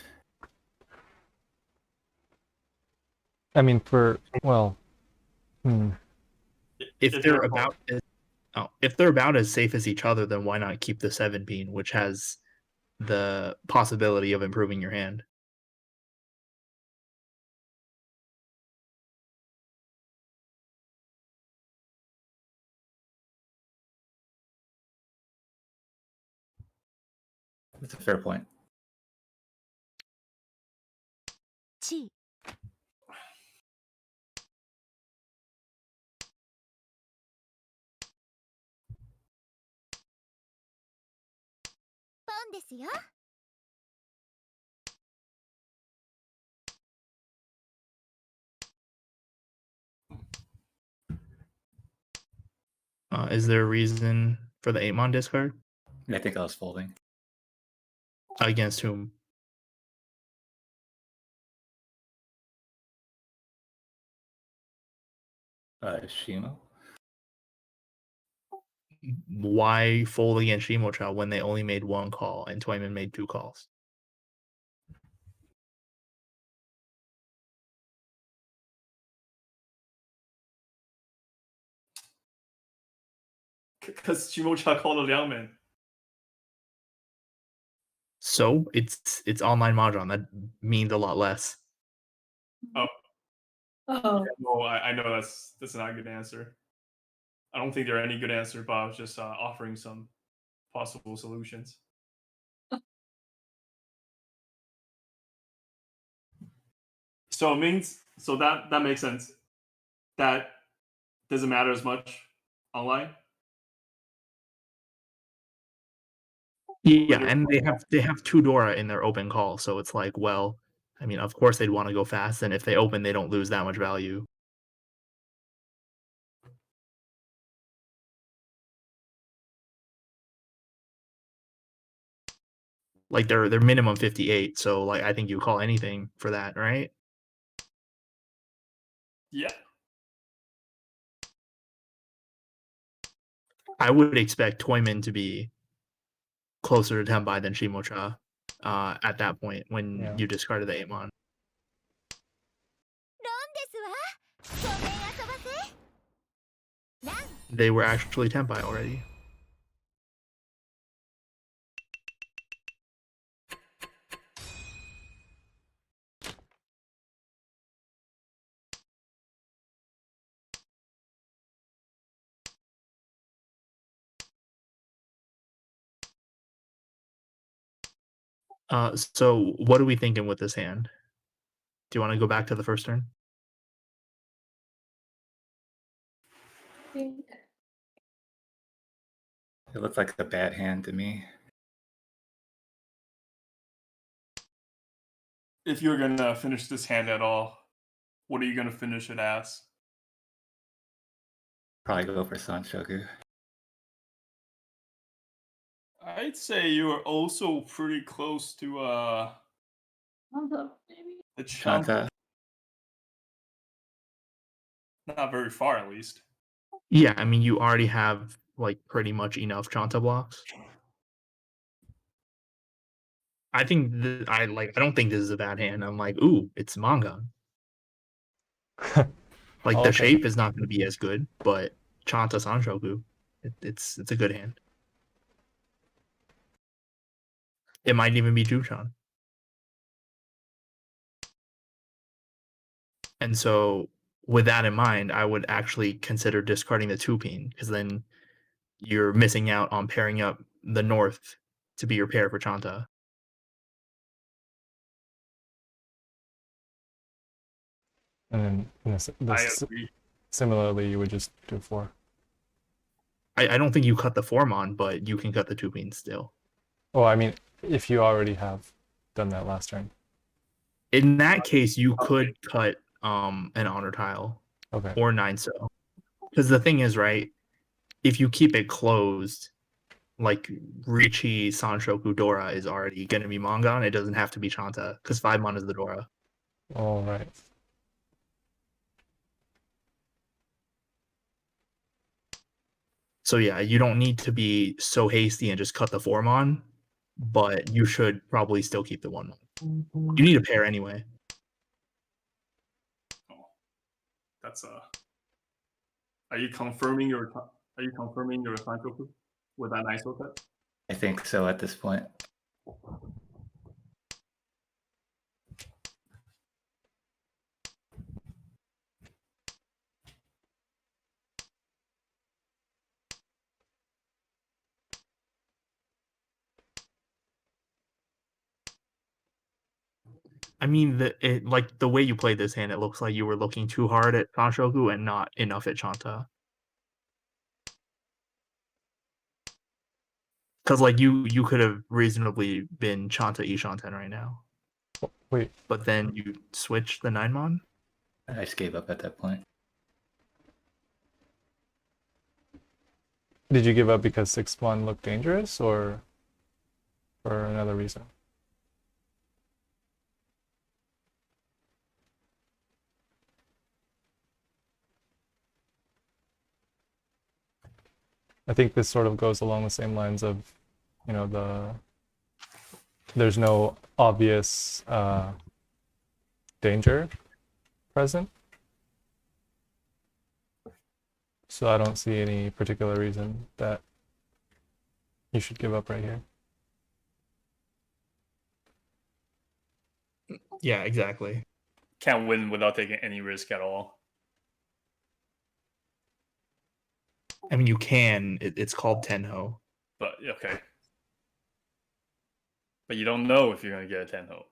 I mean, well, If they're about as safe as each other, then why not keep the 7 pin, which has the possibility of improving your hand? That's a fair point. 地位 ポンですよ Is there a reason for the 8 mon discard? I think I was folding. Against whom? Shimo. Why fold against Shimocha when they only made 1 call and Toyman made 2 calls? Because Shimocha called a Liangman. So it's online Mahjong. That means a lot less. Oh, No, I know that's not a good answer. I don't think there are any good answers, but I was just offering some possible solutions. So it means that makes sense. That doesn't matter as much online. Yeah, and they have 2 Dora in their open call, so it's like, well, I mean, of course they'd want to go fast, and if they open, they don't lose that much value. Like they're minimum 58, so like I think you call anything for that, right? Yeah. I would expect Toyman to be closer to Tenbai than Shimocha at that point when Yeah. you discarded the 8 mon. ロンですわごめん遊ばせラン They were actually Tenbai already. So what are we thinking with this hand? Do you want to go back to the first turn? It looked like a bad hand to me. If you're gonna finish this hand at all, what are you gonna finish it as? Probably go for Sanshoku. I'd say you are also pretty close to maybe. the chunk. Shanta. Not very far, at least. Yeah, I mean you already have like pretty much enough Chanta blocks. I think I don't think this is a bad hand. I'm like, ooh, it's manga. Like the Okay. shape is not going to be as good, but Chanta Sanshoku, it's a good hand. It might even be Juchan. And so with that in mind, I would actually consider discarding the 2 pin because then you're missing out on pairing up the north to be your pair for Chanta. And then agree. similarly, you would just do 4. I don't think you cut the Formon, but you can cut the 2 queens still. Oh, I mean, if you already have done that last turn. In that case, you could cut an honor tile Okay. or 9-so. Because the thing is, right, if you keep it closed, like Richi, Sanshoku, Dora is already going to be Mongon. It doesn't have to be Chanta because 5 mon is the Dora. All right. So yeah, you don't need to be so hasty and just cut the 4 mon, but you should probably still keep the 1 mon. You need a pair anyway. That's Are you confirming your Sanchoku with that nice cut? I think so at this point. I mean, the way you played this hand, it looks like you were looking too hard at Sanshoku and not enough at Chanta. Because like you could have reasonably been Chanta Ishanten right now. Wait. But then you switched the 9 mon? I just gave up at that point. Did you give up because 6-1 looked dangerous, or for another reason? I think this sort of goes along the same lines of, you know, there's no obvious danger present. So I don't see any particular reason that you should give up right here. Yeah, exactly. Can't win without taking any risk at all. I mean, you can. It's called Tenho. But okay. But you don't know if you're gonna get a Tenho.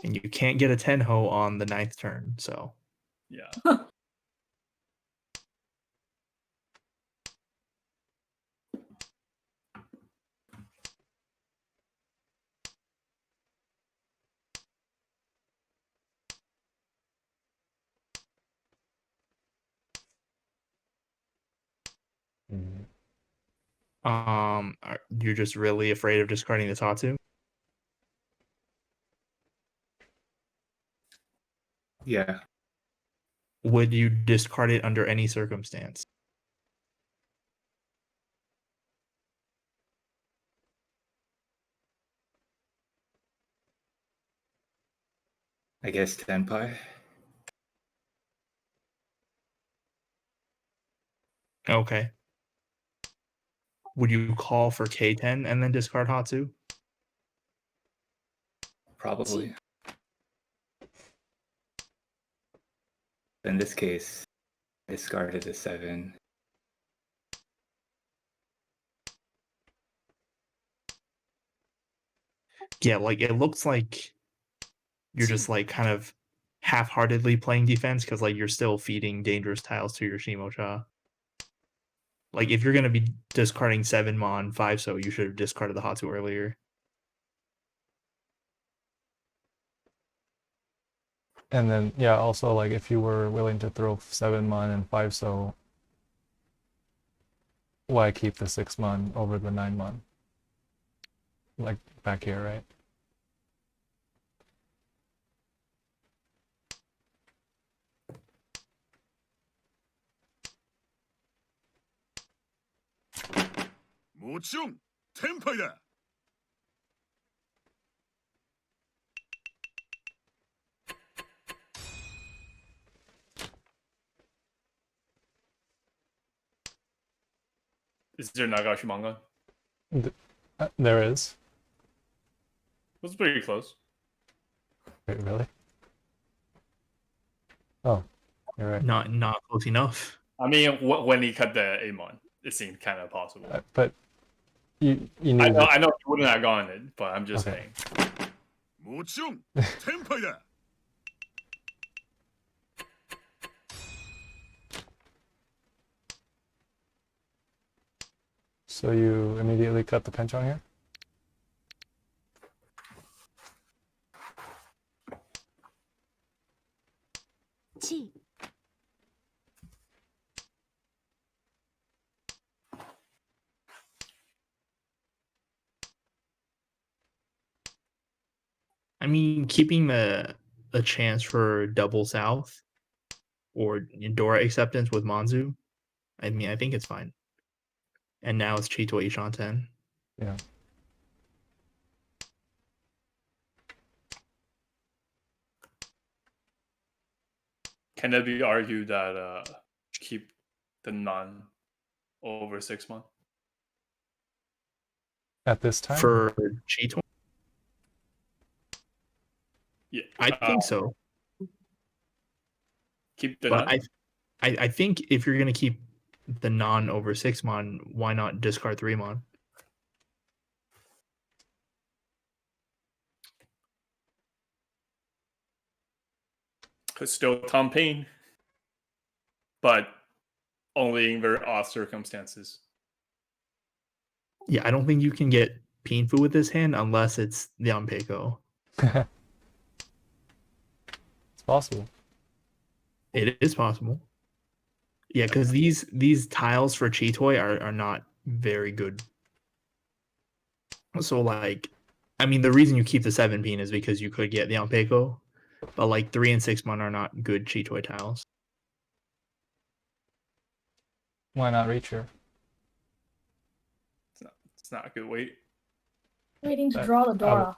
And you can't get a Tenho on the 9th turn, so. Yeah. You're just really afraid of discarding the Tatsu? Yeah. Would you discard it under any circumstance? I guess Tenpai. Okay. Would you call for K10 and then discard Hatsu? Probably. In this case, discarded a 7. Yeah, like it looks like you're just like kind of half-heartedly playing defense because like you're still feeding dangerous tiles to your Shimocha. Like if you're gonna be discarding 7 mon 5, so you should have discarded the Hatsu earlier. And then, yeah, also, like, if you were willing to throw 7 mon and 5 so, why keep the 6 mon over the 9 mon? Like, back here, right? Is there Nagashi manga? There is. It was pretty close. Wait, really? Oh, you're right. Not close enough. I mean, when he cut the Amon, it seemed kind of possible. But You knew I know you wouldn't have gone it, but I'm just Okay. saying. もちろんテンパイだ So you immediately cut the penchant here? Chi. I mean, keeping the chance for double south or Dora acceptance with Manzu, I mean, I think it's fine. And now it's Chito Ishanten. Yeah. Can it be argued that keep the non over 6 months? At this time? For Chito, Yeah, I think so. keep the But non. I think if you're gonna keep the non over 6 mon, why not discard 3 mon? Cause still Tom Paine, but only in very odd circumstances. Yeah, I don't think you can get Paifu with this hand unless it's the Ampeko. It's possible. It is possible. Yeah, because these tiles for Chitoy are not very good. So like, I mean, the reason you keep the 7 pin is because you could get the Ampeko, but like 3 and 6 mon are not good Chitoy tiles. Why not reach here? It's not a good weight. Waiting to But draw the Dora.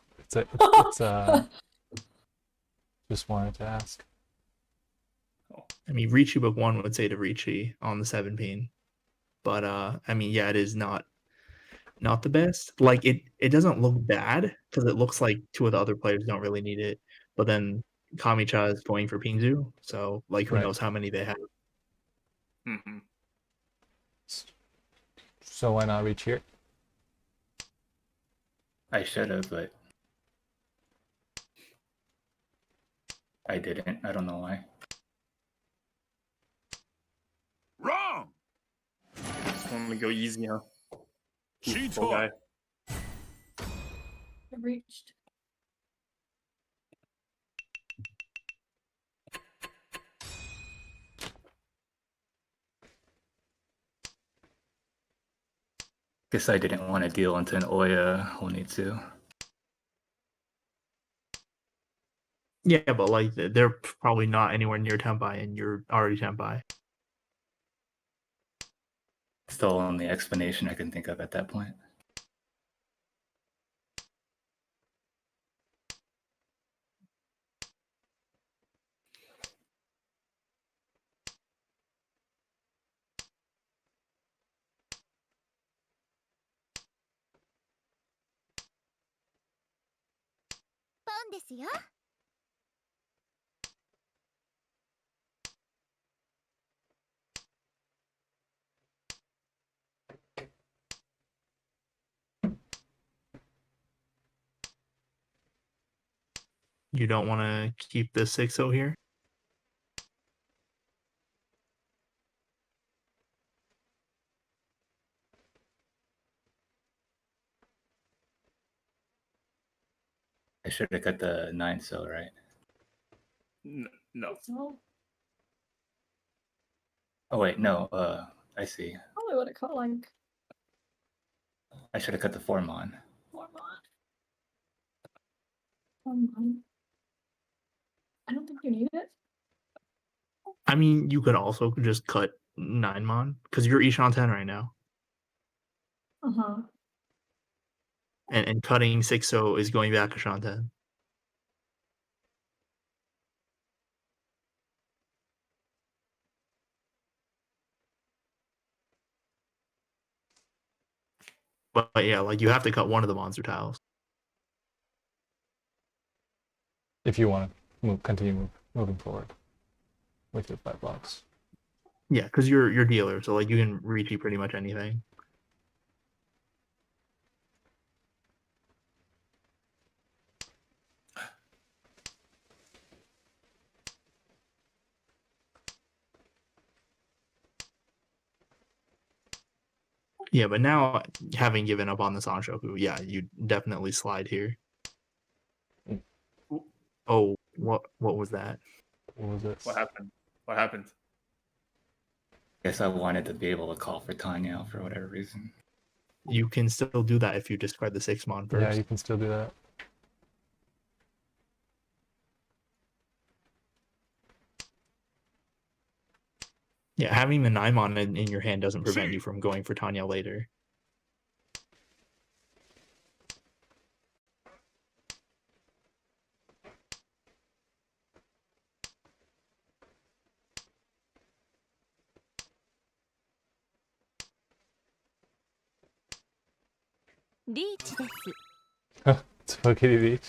Just wanted to ask. I mean, Ricci book 1 would say to Ricci on the 7 pin, but I mean, yeah, it is not the best. Like it doesn't look bad because it looks like 2 of the other players don't really need it, but then Kamicha is going for Pinzu, so like who Right. knows how many they have. Mm-hmm. So why not reach here? I should have, but I didn't. I don't know why. Wrong! Just want to go easy, huh? Poor Chito! guy. I reached. Guess I didn't want to deal into an Oya Honitsu. Yeah, but like they're probably not anywhere near Tenpai, and you're already Tenpai. It's the only explanation I can think of at that point. Pon ですよ。You don't want to keep the 6-0 here. I should have cut the 9 so, right? No. So Oh wait, no, I see. probably would have cut like I should have cut the 4 mon. 4 mon. I don't think you need it. I mean, you could also just cut 9 mon because you're Ishanten right now, Uh-huh. and cutting 6-0 is going back to Shanten. But yeah, like you have to cut one of the monster tiles. If you want to continue moving forward with your 5 blocks. Yeah, because you're dealer, so like you can reach pretty much anything. Yeah, but now having given up on the Sanshoku, yeah, you definitely slide here. Oh, what was that? What was this? What happened? What happened? Guess I wanted to be able to call for Tanya for whatever reason. You can still do that if you discard the 6-mon first. Yeah, you can still do that. Yeah, having the 9-mon in your hand doesn't prevent See. you from going for Tanya later. Spaghetti Beach.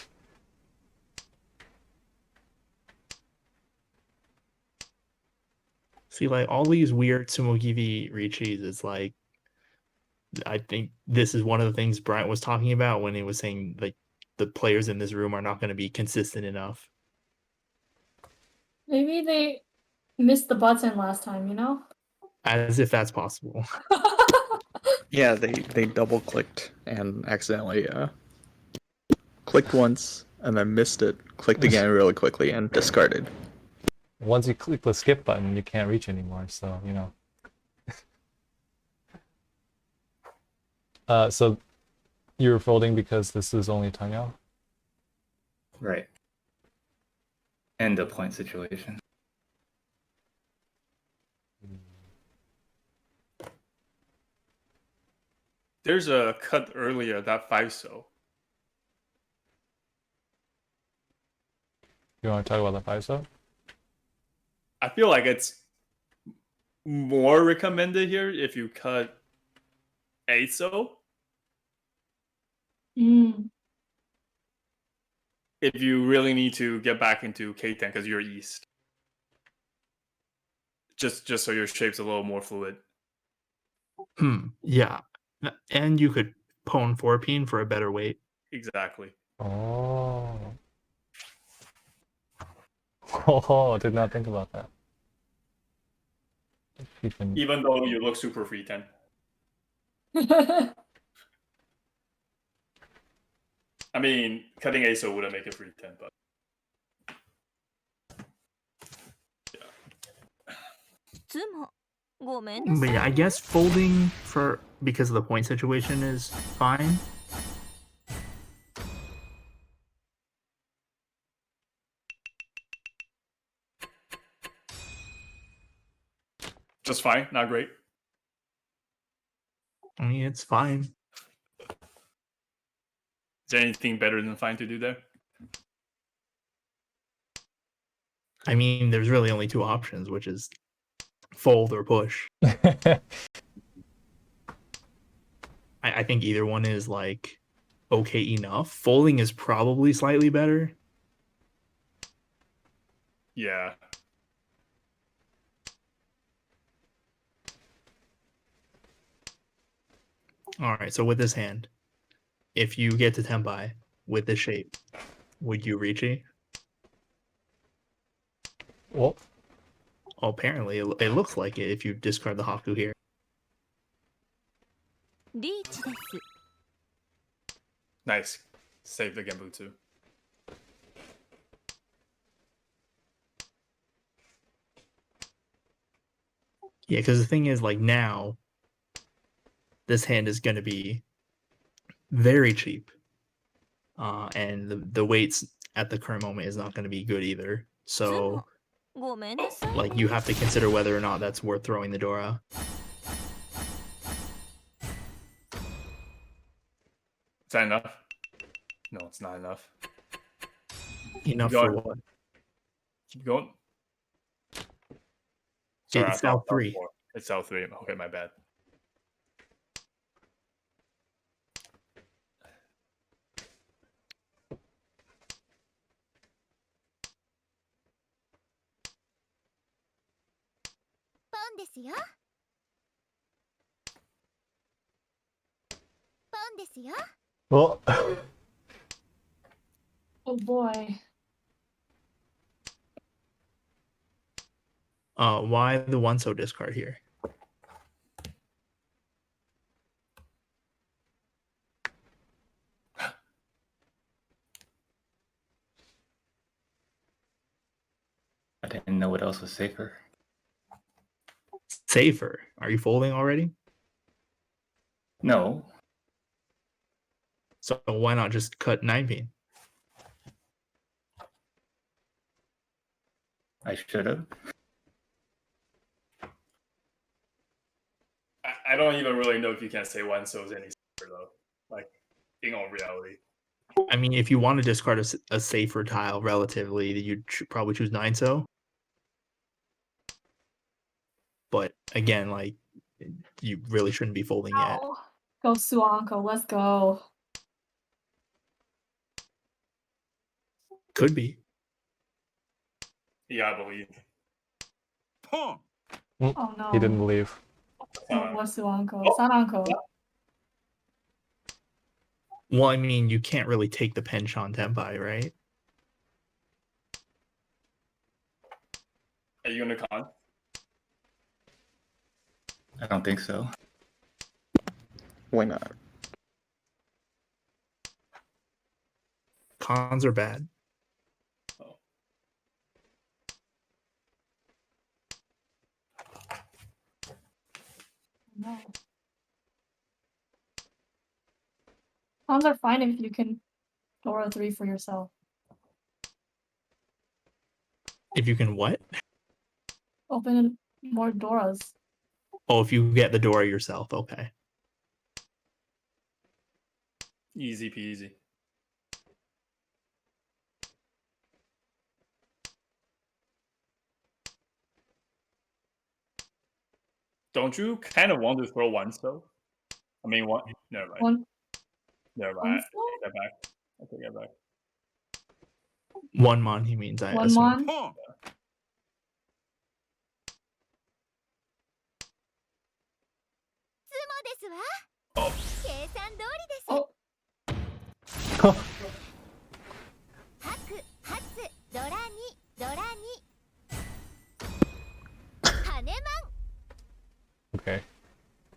See, like all these weird Sumogivi Richis, it's like I think this is one of the things Bryant was talking about when he was saying like the players in this room are not going to be consistent enough. Maybe they missed the button last time, you know? As if that's possible. Yeah, they double clicked and accidentally clicked once and then missed it, clicked again really quickly and discarded. Once you click the skip button, you can't reach anymore, so, you know. So you're folding because this is only Tanya? Right. And a point situation. There's a cut earlier that 5-so. You want to talk about the 5-so? I feel like it's more recommended here if you cut 8-so. Mm. If you really need to get back into K10 because you're east. Just so your shape's a little more fluid. Yeah. And you could pwn 4-pin for a better weight. Exactly. Oh. Oh, did not think about that. Even though you look super free 10. I mean, cutting ASO wouldn't make it free 10, but But yeah, I guess folding for because of the point situation is fine. just fine, not great. I mean, it's fine. Is there anything better than fine to do there? I mean, there's really only two options, which is fold or push. I think either one is like okay enough. Folding is probably slightly better. Yeah. All right, so with this hand, if you get to Tenpai with this shape, would you reach it? Well, apparently, it looks like it if you discard the Haku here. Nice. Save the Genbutsu. Yeah, because the thing is, like now, this hand is going to be very cheap, and the weights at the current moment is not going to be good either. So, like, you have to consider whether or not that's worth throwing the Dora. Is that enough? No, it's not enough. Enough Go for on. what? Keep going. Sorry, It's now 3. It's L3. Okay, my bad. well, Oh boy. Why the 1-so discard here? I didn't know what else was safer. Safer. Are you folding already? No, So why not just cut 9 pin? I should have. I don't even really know if you can say one so is any safer though. Like in all reality. I mean, if you want to discard a safer tile relatively, you'd probably choose 9 so. But again, like, you really shouldn't be folding yet. Ow. Go Suanko, let's go. Could be. Yeah, I believe. Pawn. Oh no. He didn't believe. No, what's Suanko? Oh. Saranko. Well, I mean, you can't really take the Penchant Tenpai, right? Are you gonna con? I don't think so. Why not? Cons are bad. No. Cons are fine if you can Dora 3 for yourself. If you can what? Open more Doras. Oh, if you get the Dora yourself, okay. Easy peasy. Don't you kind of want to throw one so? I mean, one. Never mind. One Never one mind. I still? take that back. I take that back. 1 mon, he means, I One assume. mon. Pawn. ですわ。Oh. 計算通りです。 Oh, 白、発、ドラ2、ドラ2。羽マン。 Okay.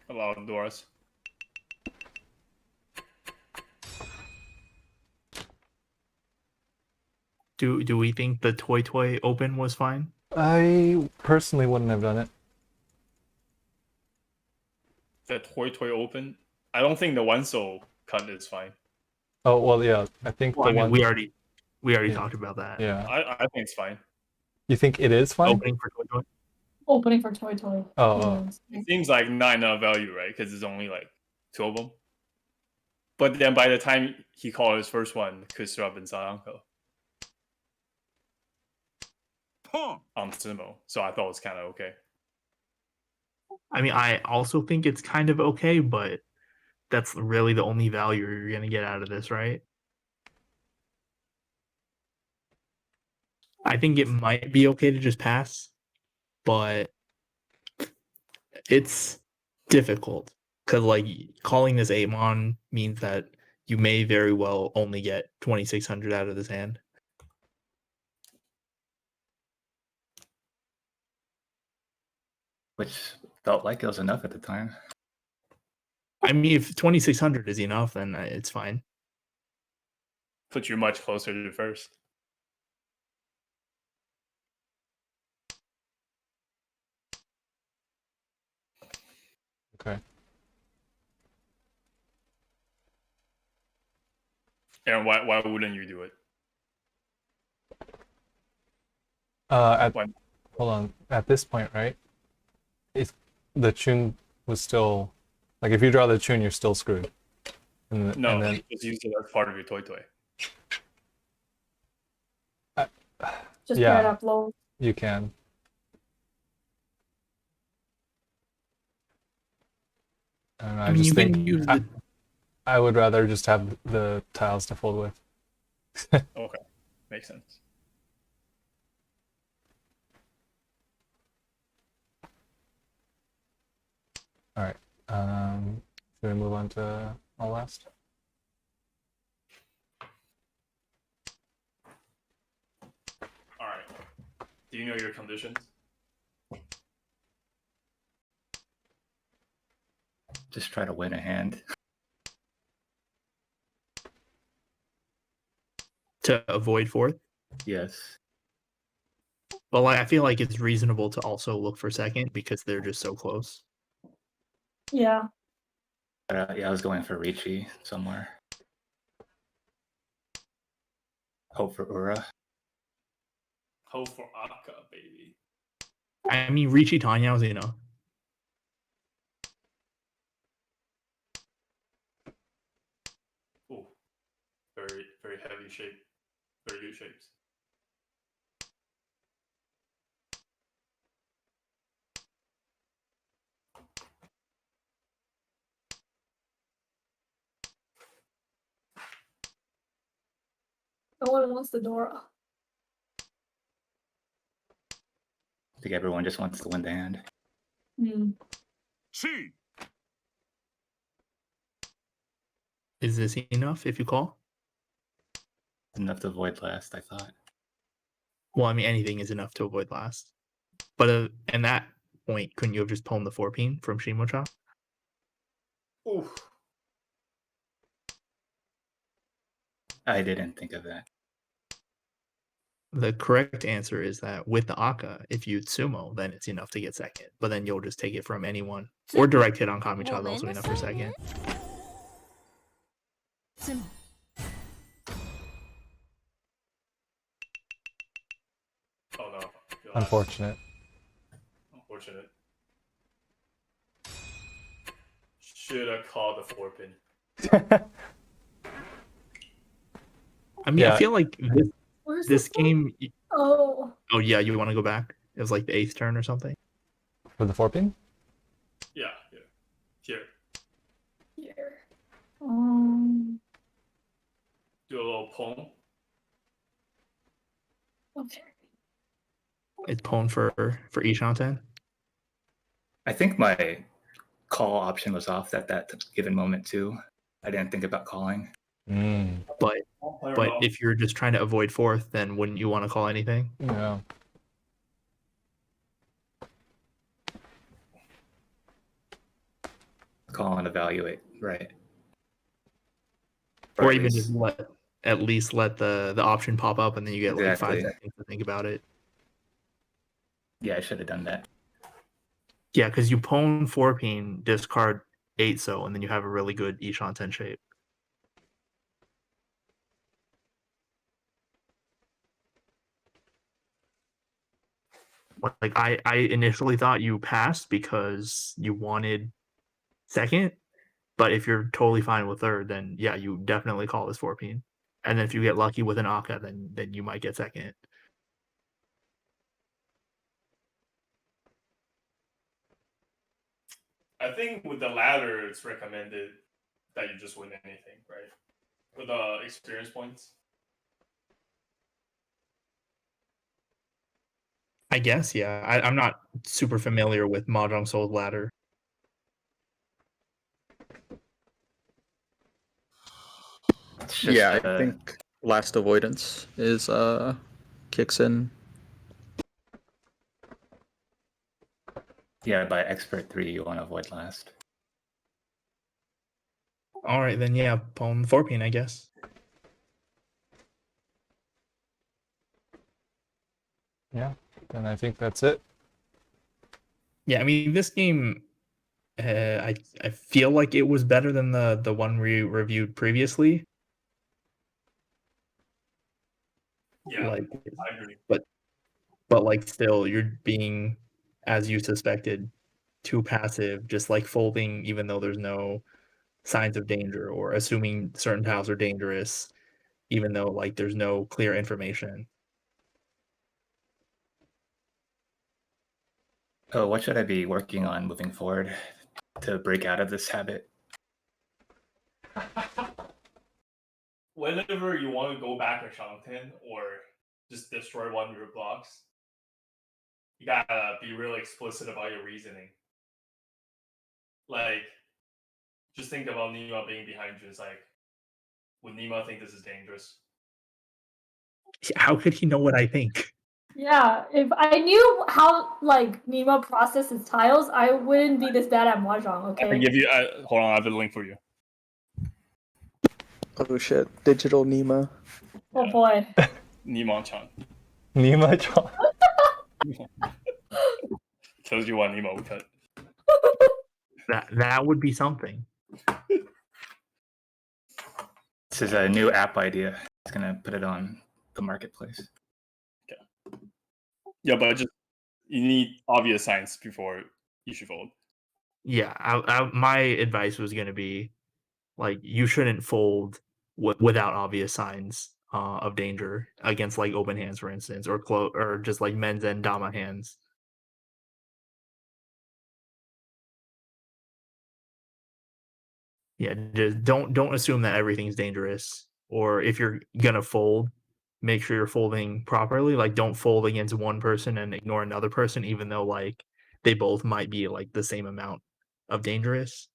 A lot of doors. Do we think the Toy open was fine? I personally wouldn't have done it. The toy open. I don't think the one so cut is fine. Oh well, yeah. I think Well, the I mean, one. we already Yeah. talked about that. Yeah. I think it's fine. You think it is fine? Opening for Toy. opening for Toy. Oh. It seems like not enough value, right? Because there's only like 2 of them. But then by the time he called his first one, Kusrub and Saranko Pawn. on Sumo. So I thought it was kind of okay. I mean, I also think it's kind of okay, but that's really the only value you're going to get out of this, right? I think it might be okay to just pass, but it's difficult because, like, calling this Amon means that you may very well only get 2,600 out of this hand. Which felt like it was enough at the time. I mean, if 2,600 is enough, then it's fine. Puts you much closer to first. Okay. And why wouldn't you do it? Hold on. At this point, right? If the tune was still like, if you draw the tune, you're still screwed. And No, then just use it as part of your toy. Just Yeah. pair it up low. you can. I don't know. I mean, you think can use the. I would rather just have the tiles to fold with. Okay, makes sense. All right. Should we move on to all last? All right. Do you know your conditions? Just try to win a hand. To avoid fourth. Yes. But like, I feel like it's reasonable to also look for second because they're just so close. Yeah. Yeah, I was going for Ricci somewhere. Hope for Ura. Hope for Akka, baby. I mean, Ricci Tanya's, you know. Ooh, very very heavy shape, very good shapes. No one wants the Dora. I think everyone just wants to win the hand. Hmm. C. Is this enough if you call? Enough to avoid last, I thought. Well, I mean, anything is enough to avoid last. But in that point, couldn't you have just pwned the 4-pin from Shimocha? Ooh, I didn't think of that. The correct answer is that with the Akka, if you sumo, then it's enough to get second. But then you'll just take it from anyone. Or direct hit on Kamicha is also enough for second. oh no. God. Unfortunate. Unfortunate. Should have called the 4-pin. I mean, Yeah. I feel like Where's this the game. Oh. Oh, yeah, you want to go back? It was like the 8th turn or something. For the 4-pin? Yeah, yeah. Here, Here. do a little poem. Okay. It's pwned for Ishanten. I think my call option was off at that given moment too. I didn't think about calling. Mm. But if you're just trying to avoid 4th, then wouldn't you want to call anything? Yeah. Call and evaluate, right? Or at even least- just at least let the option pop up and then you get like 5 Exactly. seconds to think about it. Yeah, I should have done that. Yeah, because you pwn 4-pin, discard 8 so, and then you have a really good Ishanten shape. Like I initially thought you passed because you wanted second, but if you're totally fine with 3rd, then yeah, you definitely call this 4-pin. And then if you get lucky with an Akka, then you might get second. I think with the latter, it's recommended that you just win anything, right? With the experience points. I guess, yeah. I'm not super familiar with Mahjong Soul ladder. It's just, Yeah, I think last avoidance is kicks in. Yeah, by expert 3, you want to avoid last. All right, then yeah, pawn 4-pin, I guess. Yeah. Then I think that's it. Yeah, I mean this game, I feel like it was better than the one we reviewed previously. Yeah, Like, I agree. but like still, you're being, as you suspected, too passive, just like folding, even though there's no signs of danger, or assuming certain tiles are dangerous, even though like there's no clear information. Oh, what should I be working on moving forward to break out of this habit? Whenever you want to go back to Shangten or just destroy one of your blocks, you gotta be really explicit about your reasoning. Like, just think about Nima being behind you. It's like, would Nima think this is dangerous? How could he know what I think? Yeah, if I knew how like Nemo processes tiles, I wouldn't be this bad at Mahjong, I okay? can give you. Hold on, I have the link for you. Oh shit! Digital Nima. Oh boy. Nima-chan. Nima-chan. Tells you one emo cut. That would be something. This is a new app idea. It's gonna put it on the marketplace. Yeah, but just you need obvious signs before you should fold. Yeah, my advice was going to be like you shouldn't fold without obvious signs of danger against like open hands, for instance, or just like men's and dama hands. Yeah, just don't assume that everything's dangerous. Or if you're gonna fold, make sure you're folding properly. Like don't fold against one person and ignore another person, even though like they both might be like the same amount of dangerous.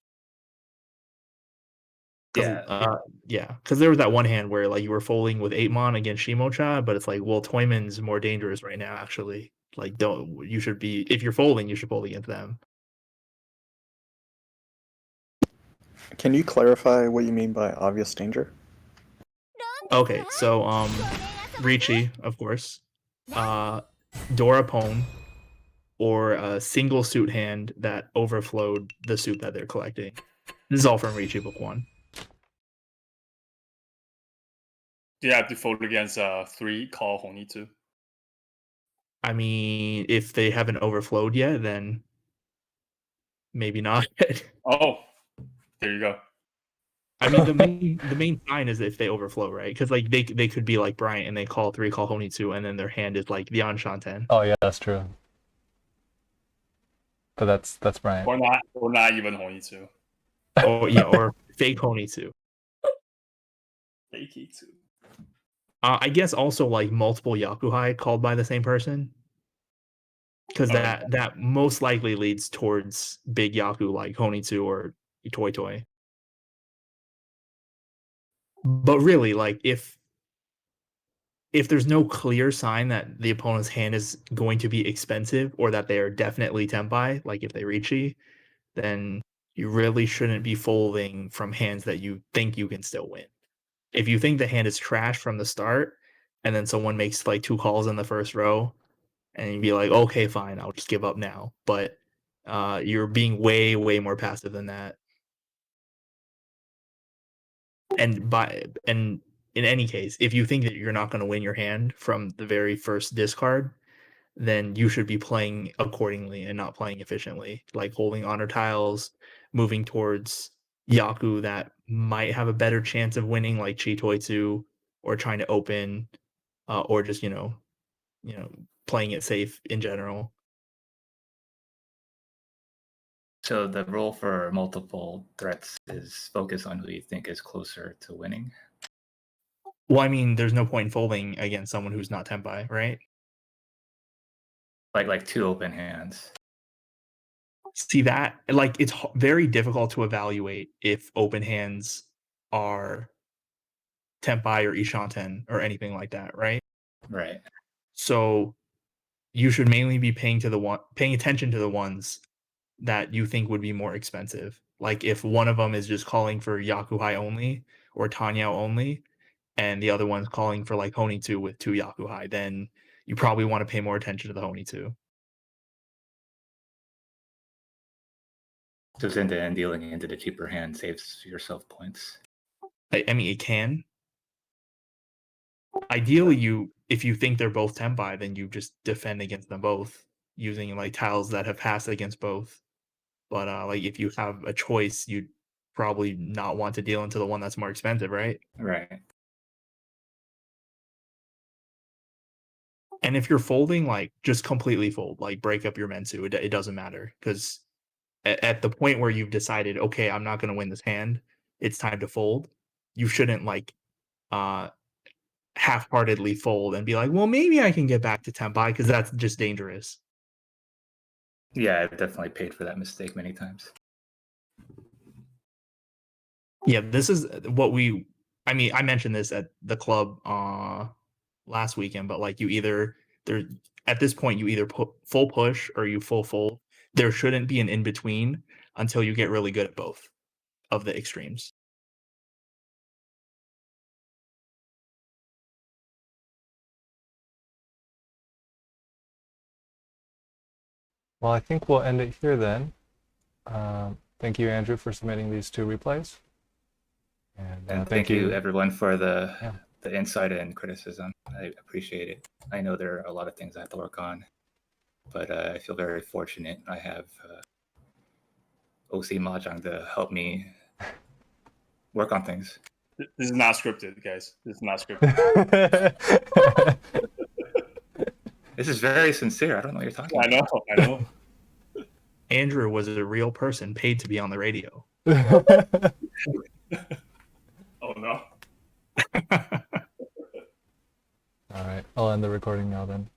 Yeah. Yeah, because there was that one hand where like you were folding with 8mon against Shimocha, but it's like, well, Toyman's more dangerous right now, actually. Like, you should be, if you're folding, you should fold against them. Can you clarify what you mean by obvious danger? Okay, so Ricci, of course, Dorapone, or a single suit hand that overflowed the suit that they're collecting. This is all from Ricci Book 1. Do you have to fold against 3 call Honi too? I mean, if they haven't overflowed yet, then maybe not. Oh, there you go. I mean, the main sign is if they overflow, right? Because like they could be like Bryant and they call 3 call Honitsu, and then their hand is like the Anshanten. Oh yeah, that's true. But that's Brian. Or not even Honitsu. Or yeah, or fake Honitsu. Fake too. I guess also like multiple Yakuhai called by the same person, because that most likely leads towards big Yaku like Honitsu or Toy Toy. But really, like if there's no clear sign that the opponent's hand is going to be expensive or that they are definitely Tenpai, like if they Richi, then you really shouldn't be folding from hands that you think you can still win. If you think the hand is trash from the start, and then someone makes like 2 calls in the first row, and you'd be like, okay, fine, I'll just give up now. But you're being way, way more passive than that. And in any case, if you think that you're not going to win your hand from the very first discard, then you should be playing accordingly and not playing efficiently, like holding honor tiles, moving towards Yaku that might have a better chance of winning, like Chitoitsu, or trying to open, or just playing it safe in general. So the rule for multiple threats is focus on who you think is closer to winning. Well, I mean, there's no point in folding against someone who's not Tenpai, right? Like 2 open hands. See that? Like, it's very difficult to evaluate if open hands are Tenpai or Ishanten or anything like that, right? Right. So you should mainly be paying attention to the ones that you think would be more expensive. Like if one of them is just calling for Yakuhai only or Tanyao only, and the other one's calling for like Honitsu with 2 Yakuhai, then you probably want to pay more attention to the Honitsu. So in the end, dealing into the cheaper hand saves yourself points. I mean, it can. Ideally, if you think they're both Tenpai, then you just defend against them both using like tiles that have passed against both. But like if you have a choice, you'd probably not want to deal into the one that's more expensive, right? Right. And if you're folding, like just completely fold, like break up your Mensu. It doesn't matter, because at the point where you've decided, okay, I'm not going to win this hand, it's time to fold. You shouldn't like half-heartedly fold and be like, well, maybe I can get back to Tenpai, because that's just dangerous. Yeah, I've definitely paid for that mistake many times. Yeah, this is what I mean, I mentioned this at the club last weekend, but like at this point you either put full push or you full fold. There shouldn't be an in between until you get really good at both of the extremes. Well, I think we'll end it here then. Thank you, Andrew, for submitting these 2 replays. And thank you everyone for the Yeah. the insight and criticism. I appreciate it. I know there are a lot of things I have to work on, but I feel very fortunate. I have OC Mahjong to help me work on things. This is not scripted, guys. This is not scripted. This is very sincere. I don't know what you're talking I about. know. I know. Andrew was a real person paid to be on the radio. Oh no. All right, I'll end the recording now then.